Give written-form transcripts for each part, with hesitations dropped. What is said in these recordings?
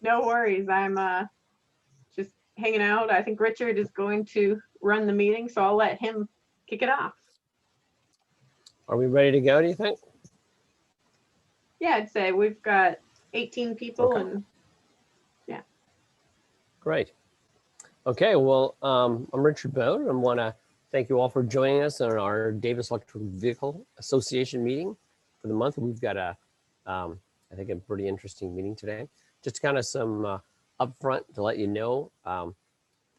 No worries. I'm just hanging out. I think Richard is going to run the meeting, so I'll let him kick it off. Are we ready to go, do you think? Yeah, I'd say we've got 18 people Okay. and yeah. Great. Okay, well, I'm Richard Bode. I want to thank you all for joining us on our Davis Electric Vehicle Association meeting for the month. We've got I think a pretty interesting meeting today. Just kind of some upfront to let you know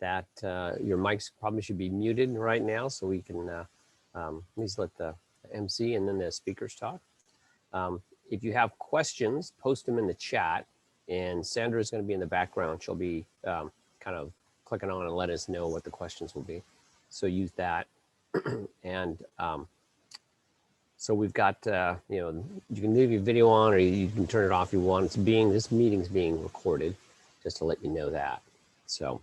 that your mics probably should be muted right now so we can at least let the MC and then the speakers talk. If you have questions, post them in the chat, and Sandra is going to be in the background. She'll be kind of clicking on and let us know what the questions will be. So use that. And so we've got, you know, you can leave your video on or you can turn it off if you want. This meeting's being recorded, just to let you know that. So,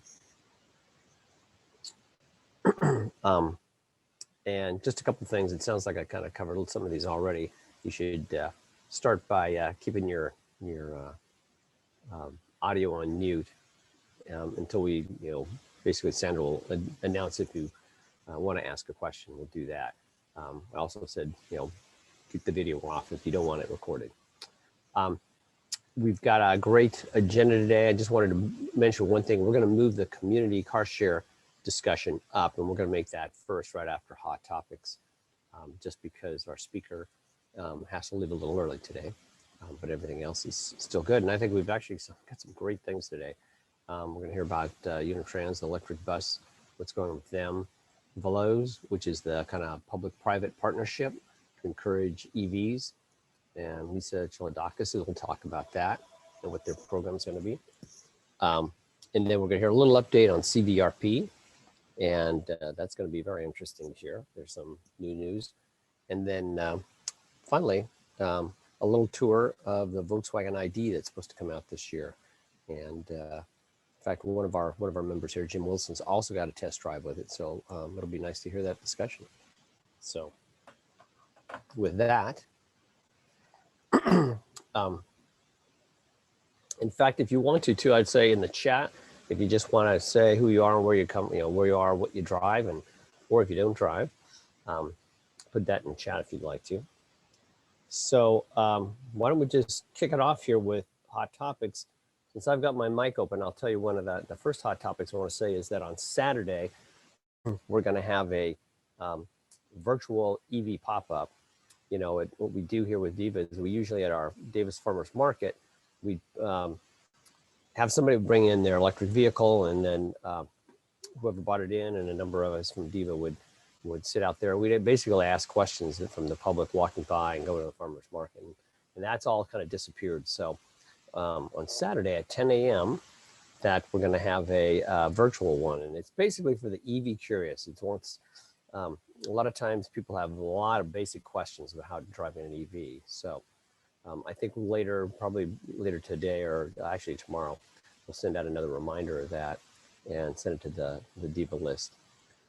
and just a couple of things. It sounds like I kind of covered some of these already. You should start by keeping your audio on mute until we, you know, basically Sandra will announce if you want to ask a question. We'll do that. I also said, you know, keep the video off if you don't want it recorded. We've got a great agenda today. I just wanted to mention one thing. We're going to move the community car share discussion up, and we're going to make that first right after hot topics, just because our speaker has to leave a little early today, but everything else is still good. And I think we've actually got some great things today. We're going to hear about Unitrans, the electric bus, what's going on with them. VELOZ, which is the kind of public-private partnership to encourage EVs. And Lisa Chiladakis will talk about that and what their program is going to be. And then we're going to hear a little update on CVRP. And that's going to be very interesting to hear. There's some new news. And then finally, a little tour of the Volkswagen ID that's supposed to come out this year. And in fact, one of our members here, Jim Wilson's also got a test drive with it. So it'll be nice to hear that discussion. So with that, in fact, if you want to too, I'd say in the chat, if you just want to say who you are and where you come, you know, where you are, what you drive, and or if you don't drive, put that in the chat if you'd like to. So why don't we just kick it off here with hot topics. Since I've got my mic open, I'll tell you one of the first hot topics I want to say is that on Saturday, we're going to have a virtual EV pop-up. You know, what we do here with DEVA is we usually at our Davis Farmers Market, we have somebody bring in their electric vehicle, and then whoever bought it in and a number of us from DEVA would sit out there. We'd basically ask questions from the public walking by and go to the farmers market. And that's all kind of disappeared. So on Saturday at 10 a.m., that we're going to have a virtual one. And it's basically for the EV curious. It's once, a lot of times people have a lot of basic questions about how to drive an EV. So I think later, probably later today or actually tomorrow, we'll send out another reminder of that and send it to the DEVA list.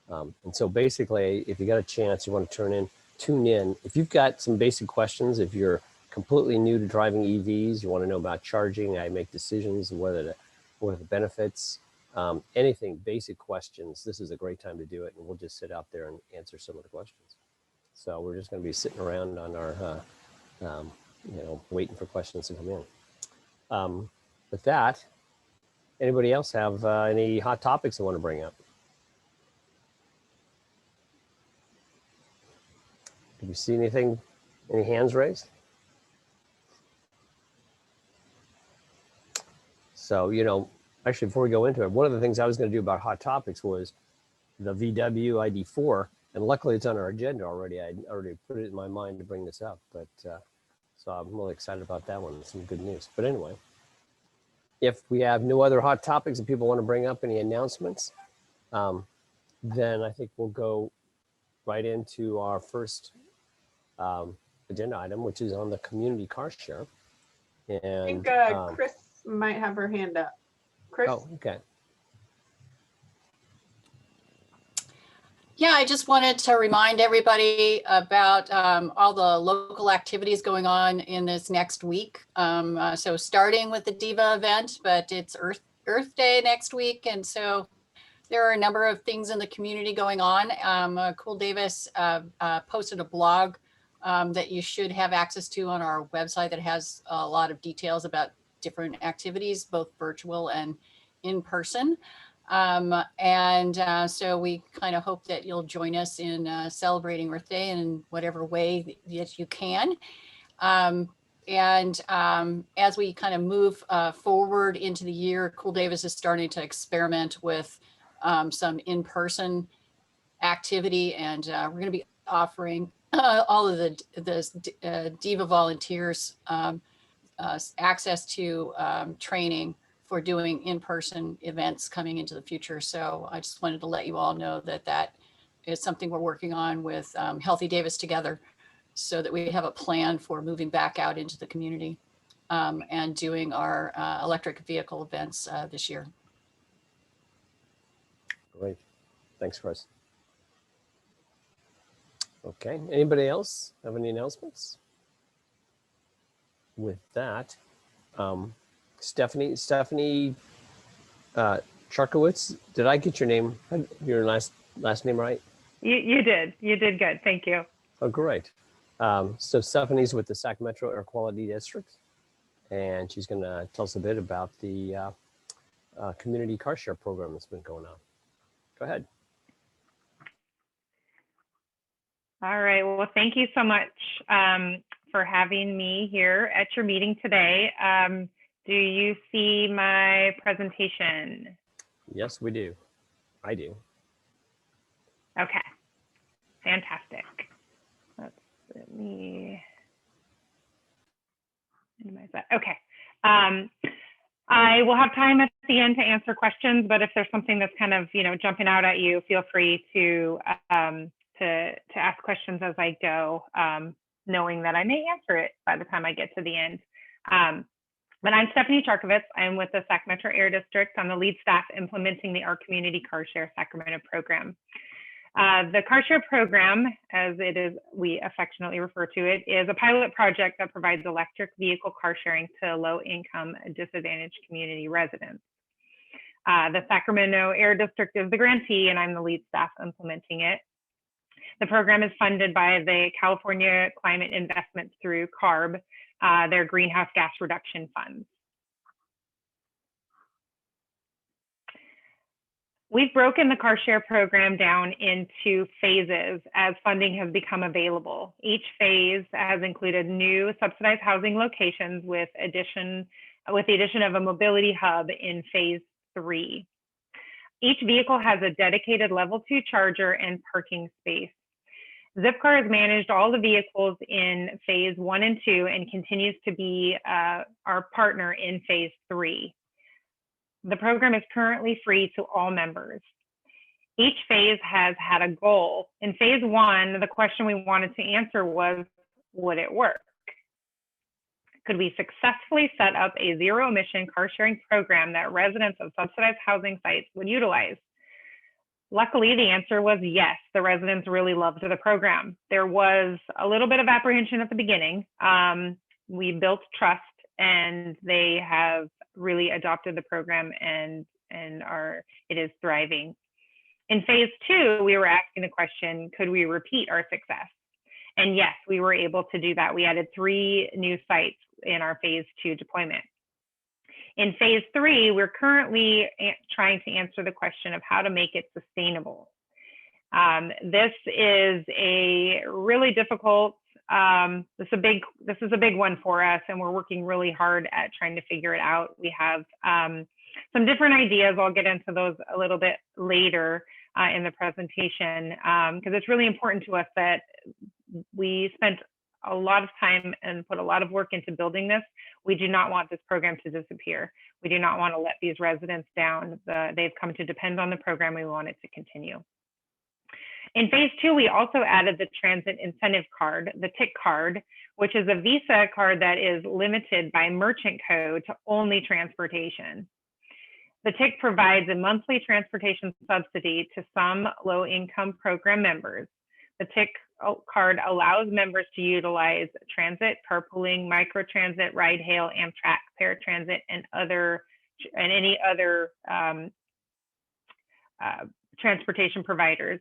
And so basically, if you got a chance, you want to tune in. If you've got some basic questions, if you're completely new to driving EVs, you want to know about charging, how you make decisions, and what are the benefits, anything, basic questions, this is a great time to do it. And we'll just sit out there and answer some of the questions. So we're just going to be sitting around on our, you know, waiting for questions to come in. With that, anybody else have any hot topics they want to bring up? Did you see anything, any hands raised? So, you know, actually, before we go into it, one of the things I was going to do about hot topics was the VW ID.4, and luckily it's on our agenda already. I already put it in my mind to bring this up, but so I'm really excited about that one. Some good news. But anyway, if we have no other hot topics and people want to bring up any announcements, then I think we'll go right into our first agenda item, which is on the community car share. And I think Chris might have her hand up. Chris? Oh, okay. Yeah, I just wanted to remind everybody about all the local activities going on in this next week. So starting with the Diva event, but it's Earth Day next week. And so there are a number of things in the community going on. Cool Davis posted a blog that you should have access to on our website that has a lot of details about different activities, both virtual and in person. So we kind of hope that you'll join us in celebrating Earth Day in whatever way that you can. As we kind of move forward into the year, Cool Davis is starting to experiment with some in-person activity, and we're going to be offering all of the Diva volunteers access to training for doing in-person events coming into the future. So I just wanted to let you all know that that is something we're working on with Healthy Davis together, so that we have a plan for moving back out into the community and doing our electric vehicle events this year. Great. Thanks, Chris. Okay. Anybody else have any announcements? With that, Steffani Charkiewicz, did I get your last name right? You did good. Thank you. Oh, great. So Steffani's with the Sacramento Air Quality District, and she's going to tell us a bit about the community car share program that's been going on. Go ahead. All right. Well, thank you so much for having me here at your meeting today. Do you see my presentation? Yes, we do. I do. Okay. Fantastic. Let me minimize that. Okay. I will have time at the end to answer questions, but if there's something that's kind of, jumping out at you, feel free to ask questions as I go, knowing that I may answer it by the time I get to the end. But I'm Steffani Charkiewicz. I'm with the Sacramento Air District. I'm the lead staff implementing the Our Community Carshare Sacramento program. The Carshare program, as it is, we affectionately refer to it, is a pilot project that provides electric vehicle car sharing to low-income, disadvantaged community residents. The Sacramento Air District is the grantee, and I'm the lead staff implementing it. The program is funded by the California Climate Investments through CARB, their greenhouse gas reduction funds. We've broken the car share program down into phases as funding has become available. Each phase has included new subsidized housing locations with the addition of a mobility hub in phase 3. Each vehicle has a dedicated level 2 charger and parking space. Zipcar has managed all the vehicles in phase 1 and 2 and continues to be our partner in phase 3. The program is currently free to all members. Each phase has had a goal. In phase 1, the question we wanted to answer was, would it work? Could we successfully set up a zero-emission car sharing program that residents of subsidized housing sites would utilize? Luckily, the answer was yes. The residents really loved the program. There was a little bit of apprehension at the beginning. We built trust, and they have really adopted the program and it is thriving. In phase 2, we were asking the question, could we repeat our success? And yes, we were able to do that. We added 3 new sites in our phase 2 deployment. In phase 3, we're currently trying to answer the question of how to make it sustainable. This is a really difficult, this is a big one for us, and we're working really hard at trying to figure it out. We have some different ideas. I'll get into those a little bit later in the presentation, because it's really important to us that we spent a lot of time and put a lot of work into building this. We do not want this program to disappear. We do not want to let these residents down. They've come to depend on the program. We want it to continue. In phase 2, we also added the Transit Incentive Card, the TIC card, which is a Visa card that is limited by merchant code to only transportation. The TIC provides a monthly transportation subsidy to some low-income program members. The TIC card allows members to utilize transit, carpooling, microtransit, ride-hail, Amtrak, paratransit, and any other transportation providers.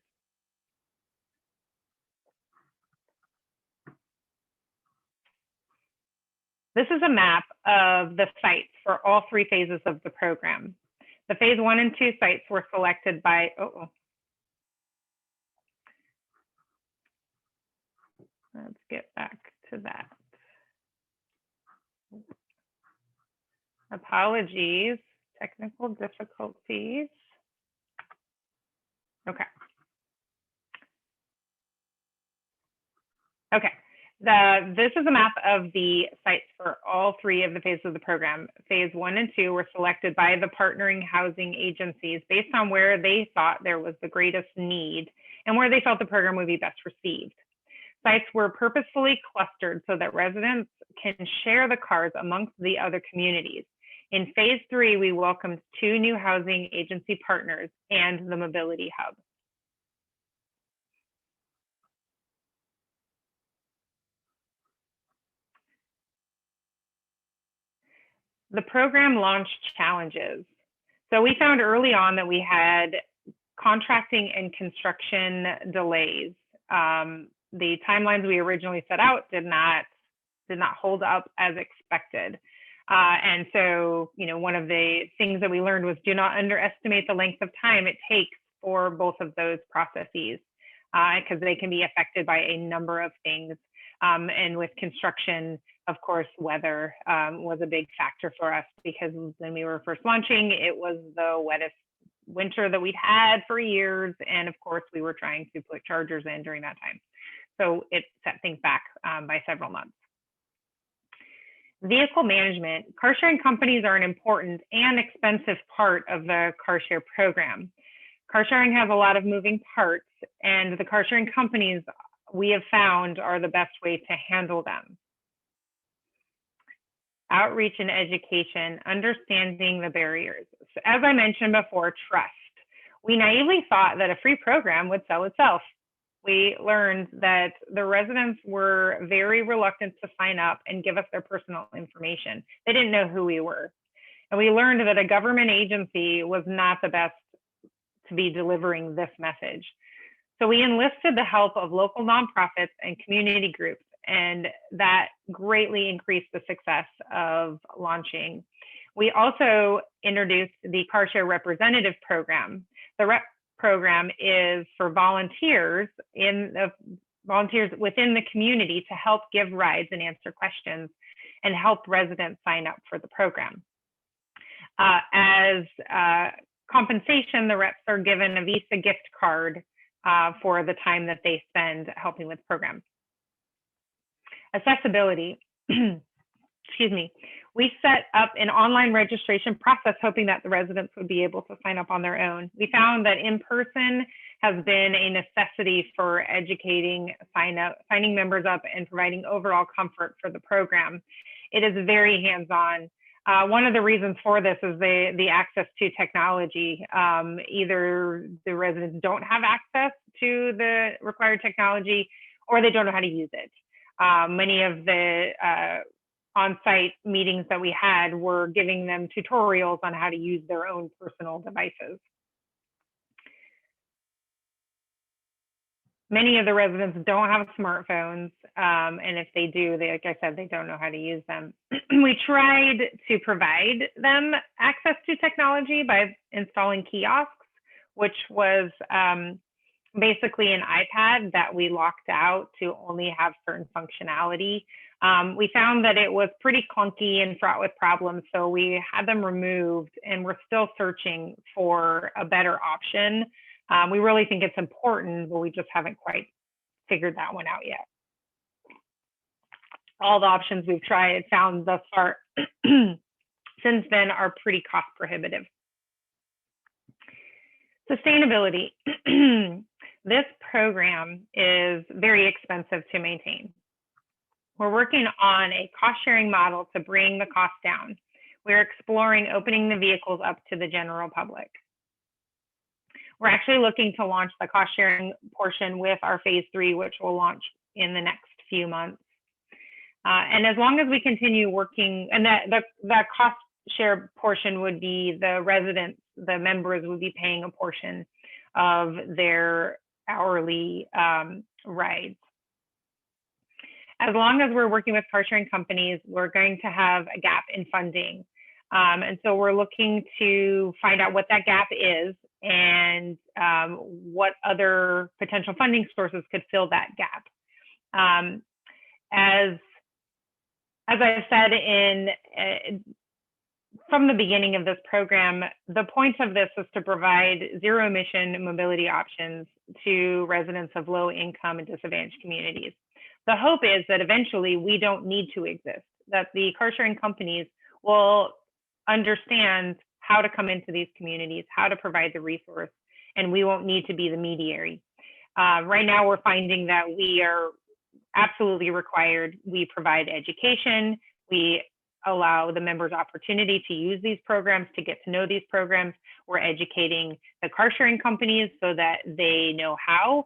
This is a map of the sites for all 3 phases of the program. The phase 1 and 2 sites were selected by, let's get back to that. Apologies, technical difficulties. Okay. This is a map of the sites for all 3 of the phases of the program. Phase 1 and 2 were selected by the partnering housing agencies based on where they thought there was the greatest need and where they felt the program would be best received. Sites were purposefully clustered so that residents can share the cars amongst the other communities. In phase 3, we welcomed 2 new housing agency partners and the mobility hub. The program launched challenges. So we found early on that we had contracting and construction delays. The timelines we originally set out did not hold up as expected. And so, one of the things that we learned was do not underestimate the length of time it takes for both of those processes, because they can be affected by a number of things. And with construction, of course, weather was a big factor for us, because when we were first launching, it was the wettest winter that we'd had for years. And of course, we were trying to put chargers in during that time. So it set things back by several months. Vehicle management. Car sharing companies are an important and expensive part of the car share program. Car sharing has a lot of moving parts, and the car sharing companies we have found are the best way to handle them. Outreach and education, understanding the barriers. So as I mentioned before, trust. We naively thought that a free program would sell itself. We learned that the residents were very reluctant to sign up and give us their personal information. They didn't know who we were. And we learned that a government agency was not the best to be delivering this message. So we enlisted the help of local nonprofits and community groups, and that greatly increased the success of launching. We also introduced the Car Share Representative Program. The REP program is for volunteers within the community to help give rides and answer questions and help residents sign up for the program. As compensation, the reps are given a Visa gift card for the time that they spend helping with the program. Accessibility, excuse me. We set up an online registration process, hoping that the residents would be able to sign up on their own. We found that in-person has been a necessity for educating, signing members up, and providing overall comfort for the program. It is very hands-on. One of the reasons for this is the access to technology. Either the residents don't have access to the required technology, or they don't know how to use it. Many of the on-site meetings that we had were giving them tutorials on how to use their own personal devices. Many of the residents don't have smartphones, and if they do, like I said, they don't know how to use them. We tried to provide them access to technology by installing kiosks, which was basically an iPad that we locked out to only have certain functionality. We found that it was pretty clunky and fraught with problems, so we had them removed, and we're still searching for a better option. We really think it's important, but we just haven't quite figured that one out yet. All the options we've tried found thus far since then are pretty cost prohibitive. Sustainability. This program is very expensive to maintain. We're working on a cost sharing model to bring the cost down. we're exploring opening the vehicles up to the general public. We're actually looking to launch the cost sharing portion with our phase 3, which will launch in the next few months. And as long as we continue working, and that cost share portion would be the residents, the members would be paying a portion of their hourly rides. As long as we're working with car sharing companies, we're going to have a gap in funding. And so we're looking to find out what that gap is and what other potential funding sources could fill that gap. As I've said from the beginning of this program, the point of this is to provide zero emission mobility options to residents of low income and disadvantaged communities. The hope is that eventually we don't need to exist, that the car sharing companies will understand how to come into these communities, how to provide the resource, and we won't need to be the mediator. Right now, we're finding that we are absolutely required. We provide education. We allow the members opportunity to use these programs, to get to know these programs. We're educating the car sharing companies so that they know how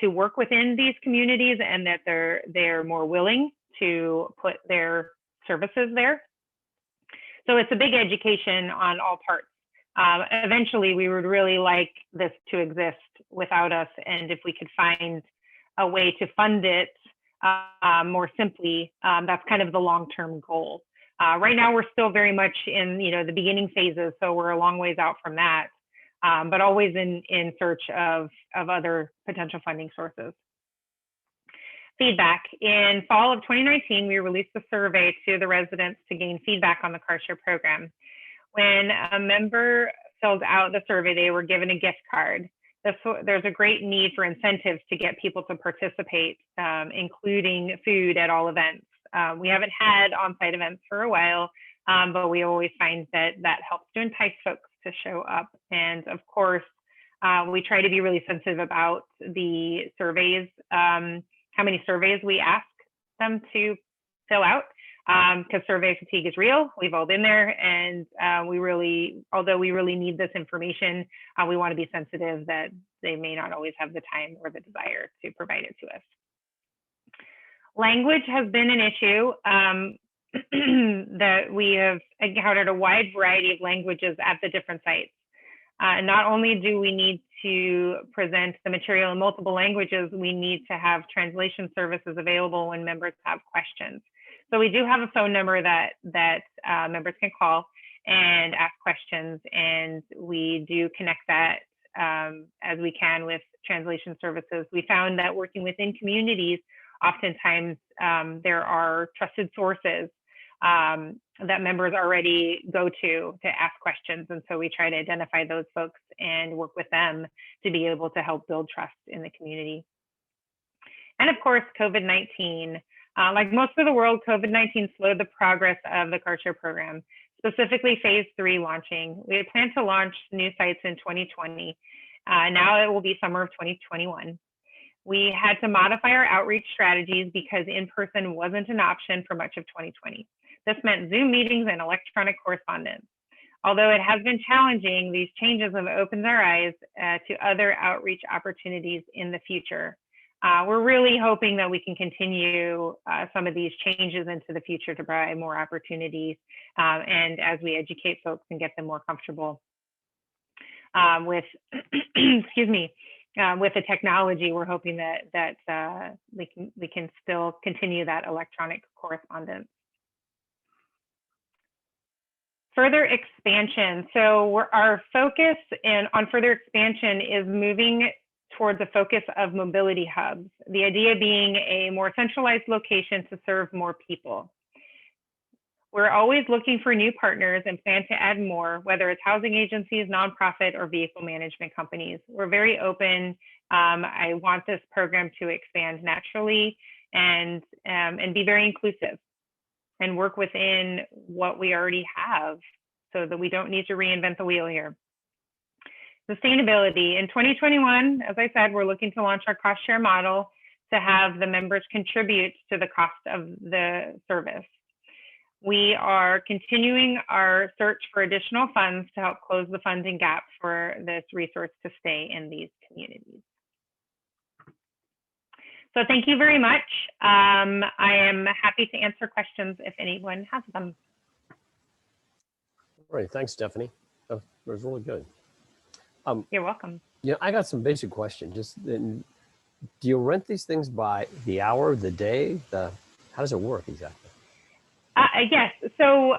to work within these communities and that they're more willing to put their services there. So it's a big education on all parts. Eventually, we would really like this to exist without us, and if we could find a way to fund it more simply, that's kind of the long-term goal. Right now, we're still very much in the beginning phases, so we're a long ways out from that, but always in search of other potential funding sources. Feedback. In fall of 2019, we released a survey to the residents to gain feedback on the Carshare program. When a member filled out the survey, they were given a gift card. There's a great need for incentives to get people to participate, including food at all events. We haven't had on-site events for a while, but we always find that helps to entice folks to show up. And of course, we try to be really sensitive about the surveys, how many surveys we ask them to fill out, because survey fatigue is real. We've all been there, and although we really need this information, we want to be sensitive that they may not always have the time or the desire to provide it to us. Language has been an issue that we have encountered a wide variety of languages at the different sites. Not only do we need to present the material in multiple languages, we need to have translation services available when members have questions. So we do have a phone number that members can call and ask questions, and we do connect that as we can with translation services. We found that working within communities, oftentimes there are trusted sources that members already go to ask questions. And so we try to identify those folks and work with them to be able to help build trust in the community. And of course, COVID-19. Like most of the world, COVID-19 slowed the progress of the Carshare program, specifically phase 3 launching. We had planned to launch new sites in 2020. Now it will be summer of 2021. We had to modify our outreach strategies because in-person wasn't an option for much of 2020. This meant Zoom meetings and electronic correspondence. Although it has been challenging, these changes have opened our eyes to other outreach opportunities in the future. We're really hoping that we can continue some of these changes into the future to provide more opportunities, and as we educate folks and get them more comfortable with, with the technology, we're hoping that we can still continue that electronic correspondence. Further expansion. So our focus on further expansion is moving towards a focus of mobility hubs, the idea being a more centralized location to serve more people. We're always looking for new partners and plan to add more, whether it's housing agencies, nonprofit, or vehicle management companies. We're very open. I want this program to expand naturally and be very inclusive and work within what we already have so that we don't need to reinvent the wheel here. Sustainability. In 2021, as I said, we're looking to launch our cost share model to have the members contribute to the cost of the service. We are continuing our search for additional funds to help close the funding gap for this resource to stay in these communities. So thank you very much. I am happy to answer questions if anyone has them. All right, thanks, Stephanie. That was really good. You're welcome. Yeah, I got some basic questions. Just do you rent these things by the hour, the day, how does it work exactly? Yes. So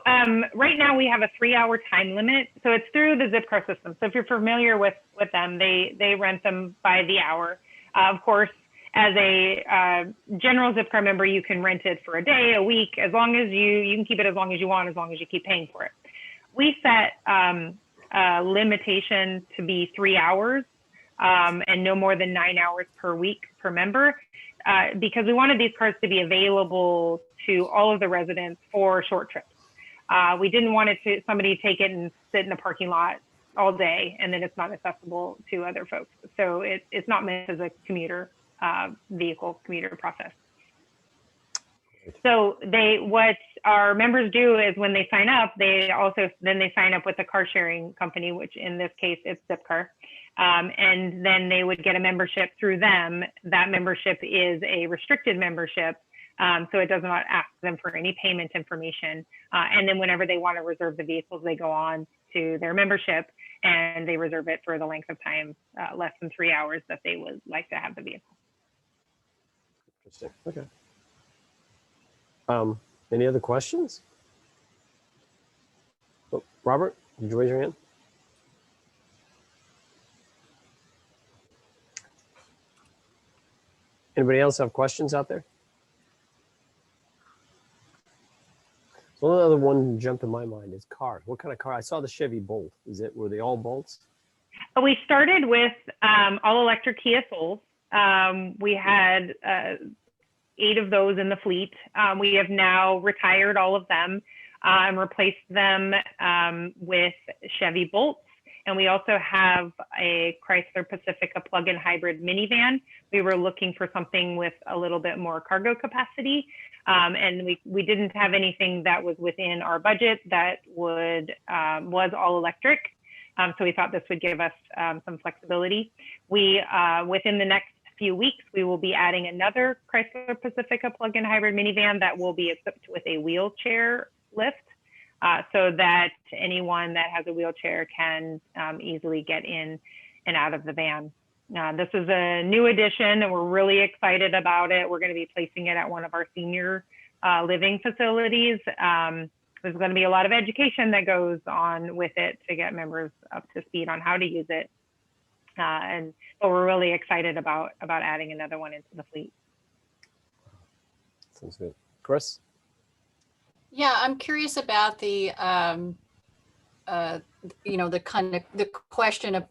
right now we have a 3-hour time limit. So it's through the Zipcar system. So if you're familiar with them, they rent them by the hour. Of course, as a general Zipcar member, you can rent it for a day, a week, as long as you can keep it as long as you want, as long as you keep paying for it. We set a limitation to be 3 hours and no more than 9 hours per week per member. Because we wanted these cars to be available to all of the residents for short trips. We didn't want somebody to take it and sit in the parking lot all day and then it's not accessible to other folks. So it's not meant as a commuter vehicle, commuter process. So what our members do is when they sign up, they sign up with a car sharing company, which in this case it's Zipcar. And then they would get a membership through them. That membership is a restricted membership, so it does not ask them for any payment information. And then whenever they want to reserve the vehicles, they go on to their membership and they reserve it for the length of time, less than 3 hours that they would like to have the vehicle. Interesting. Okay. Any other questions? Oh, Robert, did you raise your hand? Anybody else have questions out there? So one other one jumped in my mind is cars. What kind of car? I saw the Chevy Bolt. Were they all Bolts? We started with all electric Kia Souls. We had 8 of those in the fleet. We have now retired all of them and replaced them with Chevy Bolts. And we also have a Chrysler Pacifica plug-in hybrid minivan. We were looking for something with a little bit more cargo capacity. And we didn't have anything that was within our budget that was all electric. So we thought this would give us some flexibility. Within the next few weeks, we will be adding another Chrysler Pacifica plug-in hybrid minivan that will be equipped with a wheelchair lift. So that anyone that has a wheelchair can easily get in and out of the van. This is a new addition and we're really excited about it. We're going to be placing it at one of our senior living facilities. There's going to be a lot of education that goes on with it to get members up to speed on how to use it. But we're really excited about adding another one into the fleet. Sounds good. Chris? Yeah, I'm curious about the the question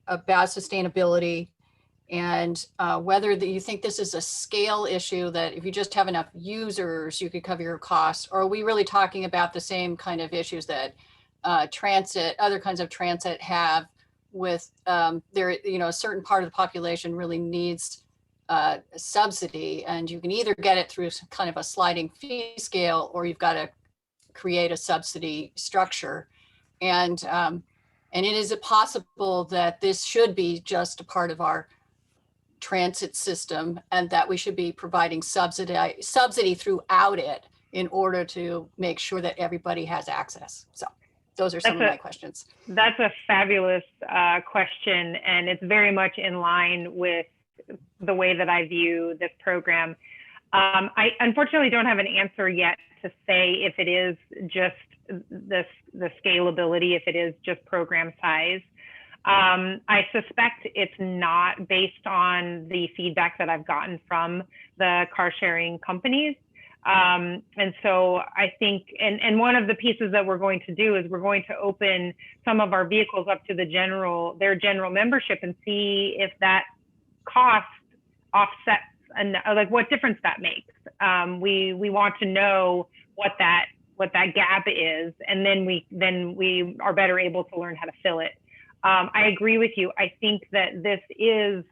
about sustainability and whether you think this is a scale issue, that if you just have enough users, you could cover your costs, or are we really talking about the same kind of issues that other kinds of transit have with a certain part of the population really needs subsidy, and you can either get it through kind of a sliding fee scale, or you've got to create a subsidy structure. And is it possible that this should be just a part of our transit system and that we should be providing subsidy throughout it in order to make sure that everybody has access? So those are some of my questions. That's a fabulous question, and it's very much in line with the way that I view this program. I unfortunately don't have an answer yet to say if it is just the scalability, if it is just program size. I suspect it's not, based on the feedback that I've gotten from the car sharing companies. And so I think, and one of the pieces that we're going to do is we're going to open some of our vehicles up to their general membership and see if that cost offsets and like what difference that makes. We want to know what that gap is, and then we are better able to learn how to fill it. I agree with you. I think that this is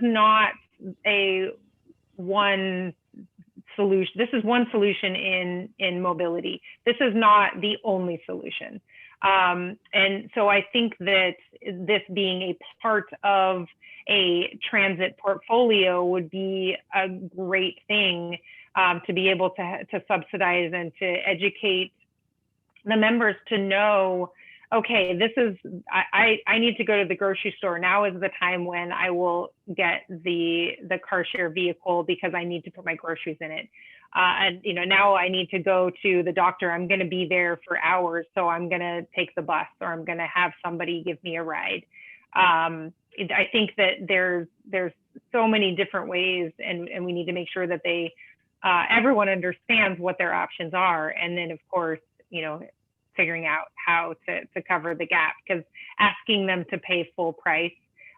not a one solution. This is one solution in mobility. This is not the only solution. And so I think that this being a part of a transit portfolio would be a great thing to be able to subsidize and to educate the members to know, okay, this is, I need to go to the grocery store. Now is the time when I will get the Carshare vehicle because I need to put my groceries in it. And now I need to go to the doctor. I'm going to be there for hours, so I'm going to take the bus, or I'm going to have somebody give me a ride. I think that there's so many different ways, and we need to make sure that everyone understands what their options are, and then of course, figuring out how to cover the gap, because asking them to pay full price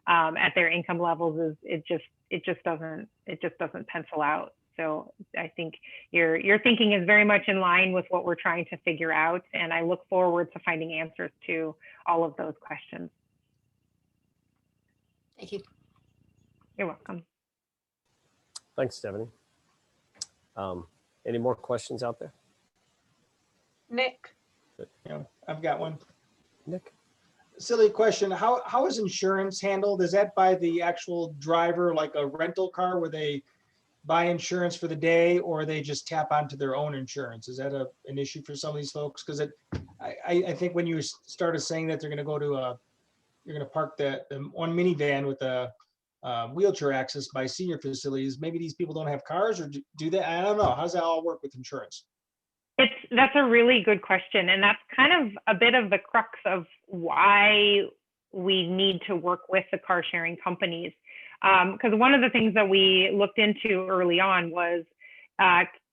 at their income levels it just doesn't pencil out. So I think your thinking is very much in line with what we're trying to figure out, and I look forward to finding answers to all of those questions. Thank you. You're welcome. Thanks, Steffani. Any more questions out there? Nick. Yeah, I've got one. Nick? Silly question. How is insurance handled? Is that by the actual driver, like a rental car where they buy insurance for the day, or they just tap onto their own insurance? Is that an issue for some of these folks? Because I think when you started saying that they're going to go to you're going to park the one minivan with a wheelchair access by senior facilities, maybe these people don't have cars, or do they? I don't know. How's that all work with insurance? That's a really good question, and that's kind of a bit of the crux of why we need to work with the car sharing companies. Because one of the things that we looked into early on was,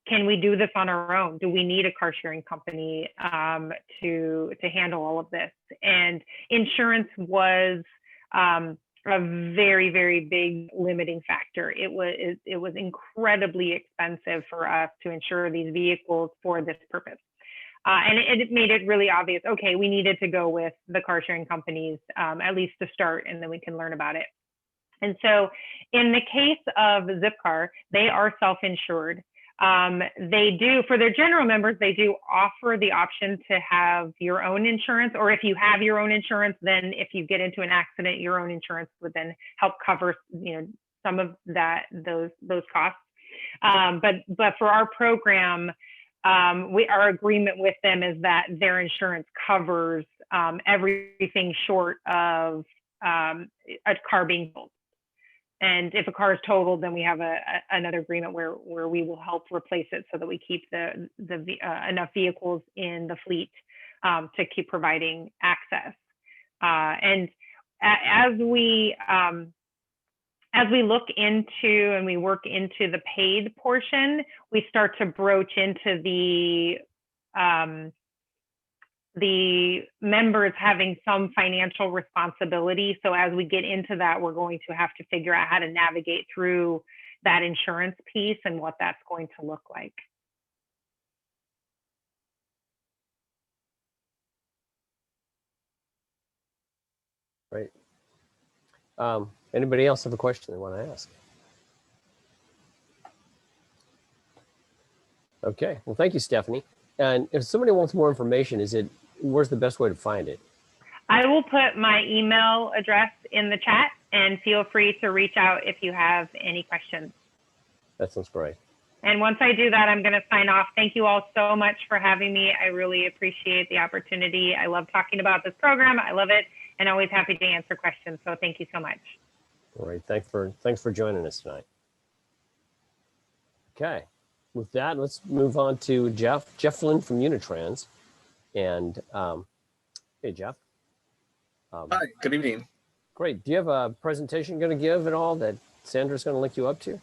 can we do this on our own? Do we need a car sharing company to handle all of this? And insurance was a very, very big limiting factor. It was incredibly expensive for us to insure these vehicles for this purpose. And it made it really obvious, okay, we needed to go with the car sharing companies, at least to start, and then we can learn about it. And so in the case of Zipcar, they are self-insured. They do, for their general members, they do offer the option to have your own insurance, or if you have your own insurance, then if you get into an accident, your own insurance would then help cover, some of those costs. But for our program, our agreement with them is that their insurance covers everything short of a car being sold. And if a car is totaled, then we have another agreement where we will help replace it so that we keep enough vehicles in the fleet to keep providing access. And as we look into and we work into the paid portion, we start to broach into the members having some financial responsibility. So as we get into that, we're going to have to figure out how to navigate through that insurance piece and what that's going to look like. Great. Anybody else have a question they want to ask? Okay, well, thank you, Steffani. And if somebody wants more information, where's the best way to find it? I will put my email address in the chat, and feel free to reach out if you have any questions. That sounds great. And once I do that, I'm going to sign off. Thank you all so much for having me. I really appreciate the opportunity. I love talking about this program. I love it, and always happy to answer questions. So thank you so much. All right, thanks for joining us tonight. Okay. With that, let's move on to Jeff Flynn from Unitrans. And hey, Jeff. Hi, good evening. Great. Do you have a presentation going to give at all that Sandra's going to link you up to?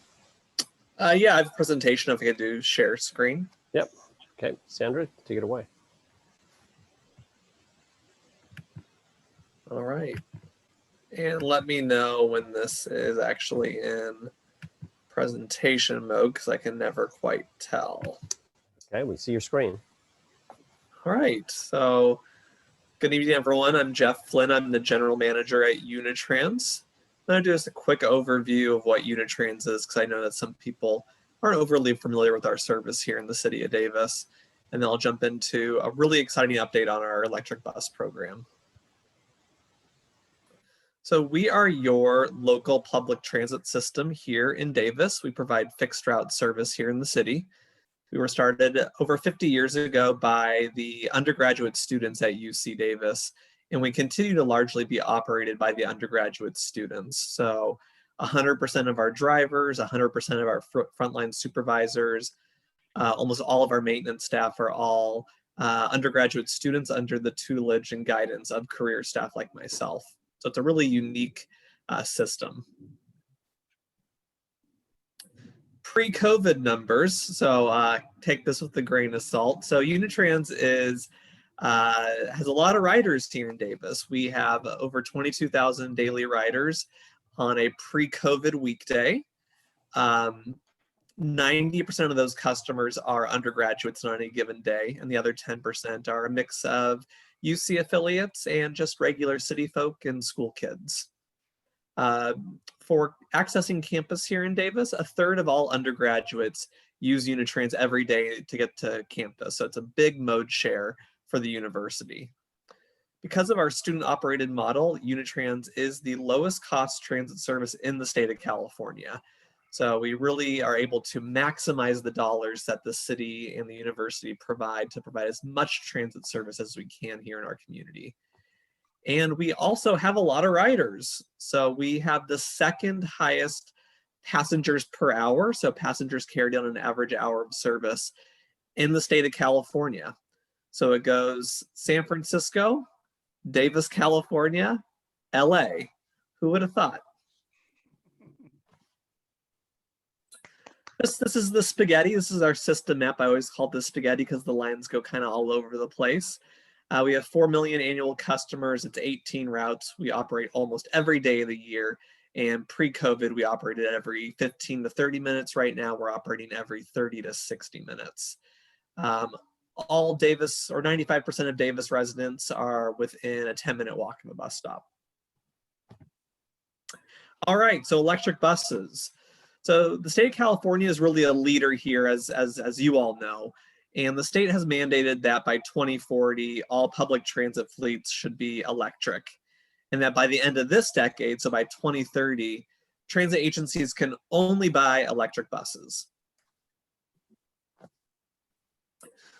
Yeah, I have a presentation if I could do share screen. Yep. Okay, Sandra, take it away. All right. And let me know when this is actually in presentation mode, because I can never quite tell. Okay, we see your screen. All right, so good evening, everyone. I'm Jeff Flynn. I'm the general manager at Unitrans. I'm going to do just a quick overview of what Unitrans is, because I know that some people aren't overly familiar with our service here in the city of Davis. And then I'll jump into a really exciting update on our electric bus program. So we are your local public transit system here in Davis. We provide fixed route service here in the city. We were started over 50 years ago by the undergraduate students at UC Davis, and we continue to largely be operated by the undergraduate students. So 100% of our drivers, 100% of our frontline supervisors, almost all of our maintenance staff are all undergraduate students under the tutelage and guidance of career staff like myself. So it's a really unique system. Pre-COVID numbers, so take this with a grain of salt. So Unitrans has a lot of riders here in Davis. We have over 22,000 daily riders on a pre-COVID weekday. 90% of those customers are undergraduates on any given day, and the other 10% are a mix of UC affiliates and just regular city folk and school kids. For accessing campus here in Davis, 1/3 of all undergraduates use Unitrans every day to get to campus. So it's a big mode share for the university. Because of our student-operated model, Unitrans is the lowest cost transit service in the state of California. So we really are able to maximize the dollars that the city and the university provide to provide as much transit service as we can here in our community. And we also have a lot of riders. So we have the second highest passengers per hour. So passengers carried on an average hour of service in the state of California. So it goes San Francisco, Davis, California, LA. Who would have thought? This is the spaghetti. This is our system map. I always call this spaghetti because the lines go kind of all over the place. We have 4 million annual customers. It's 18 routes. We operate almost every day of the year. And pre-COVID, we operated every 15 to 30 minutes. Right now, we're operating every 30 to 60 minutes. All Davis, or 95% of Davis residents are within a 10-minute walk of a bus stop. All right, so electric buses. So the state of California is really a leader here, as you all know. And the state has mandated that by 2040, all public transit fleets should be electric. And that by the end of this decade, so by 2030, transit agencies can only buy electric buses.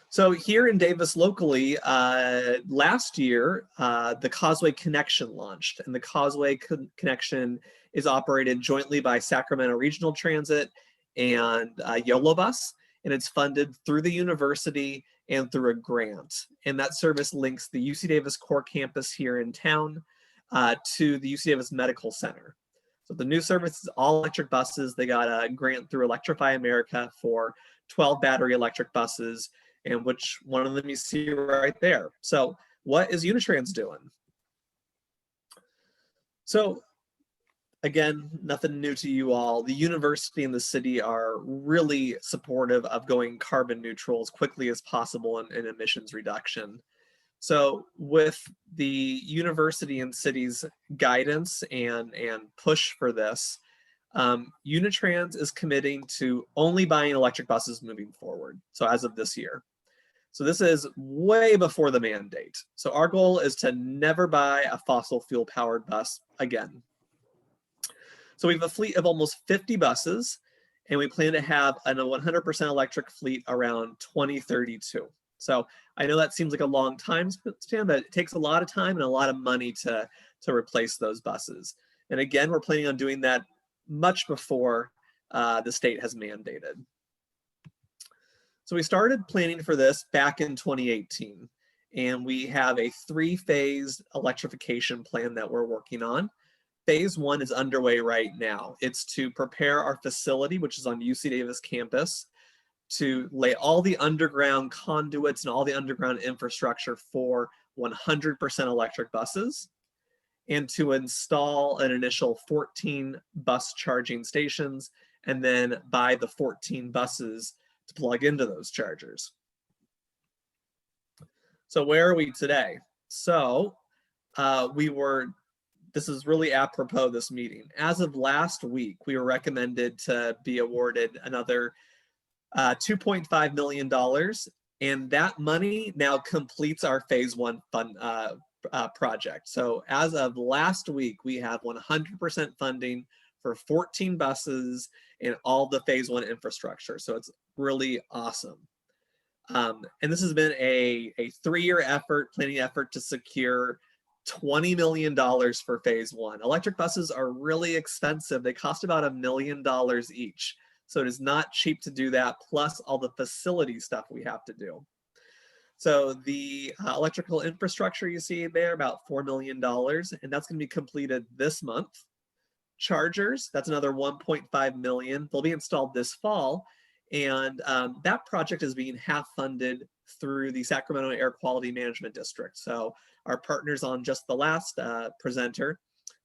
So here in Davis locally, last year, the Causeway Connection launched. And the Causeway Connection is operated jointly by Sacramento Regional Transit and YOLO Bus. And it's funded through the university and through a grant. And that service links the UC Davis core campus here in town to the UC Davis Medical Center. So the new service is all electric buses. They got a grant through Electrify America for 12 battery electric buses, and which one of them you see right there. So what is Unitrans doing? So again, nothing new to you all. The university and the city are really supportive of going carbon neutral as quickly as possible in emissions reduction. So with the university and city's guidance and push for this, Unitrans is committing to only buying electric buses moving forward. So as of this year. So this is way before the mandate. So our goal is to never buy a fossil fuel powered bus again. So we have a fleet of almost 50 buses, and we plan to have a 100% electric fleet around 2032. So I know that seems like a long time span, but it takes a lot of time and a lot of money to replace those buses. And again, we're planning on doing that much before the state has mandated. So we started planning for this back in 2018, and we have a 3-phase electrification plan that we're working on. Phase 1 is underway right now. It's to prepare our facility, which is on UC Davis campus, to lay all the underground conduits and all the underground infrastructure for 100% electric buses, and to install an initial 14 bus charging stations, and then buy the 14 buses to plug into those chargers. So where are we today? So this is really apropos this meeting. As of last week, we were recommended to be awarded another $2.5 million. And that money now completes our phase one fund project. So as of last week, we have 100% funding for 14 buses and all the phase one infrastructure. So it's really awesome. And this has been a 3-year effort, planning effort to secure $20 million for phase one. Electric buses are really expensive. They cost about $1 million each. So it is not cheap to do that, plus all the facility stuff we have to do. So the electrical infrastructure you see there, about $4 million, and that's going to be completed this month. Chargers, that's another 1.5 million. They'll be installed this fall. And that project is being half funded through the Sacramento Air Quality Management District. So our partners on just the last presenter,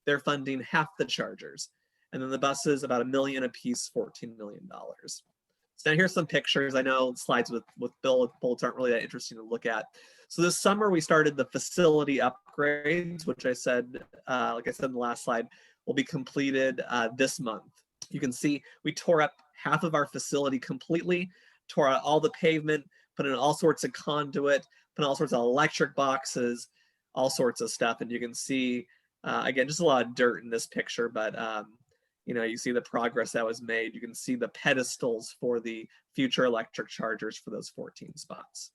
they're funding half the chargers. And then the buses, about $1 million a piece, $14 million. So now here's some pictures. I know slides with bullets aren't really that interesting to look at. So this summer we started the facility upgrades, which I said, like I said in the last slide, will be completed this month. You can see we tore up half of our facility completely, tore out all the pavement, put in all sorts of conduit, put in all sorts of electric boxes, all sorts of stuff. And you can see, again, just a lot of dirt in this picture, but you know, you see the progress that was made. You can see the pedestals for the future electric chargers for those 14 spots.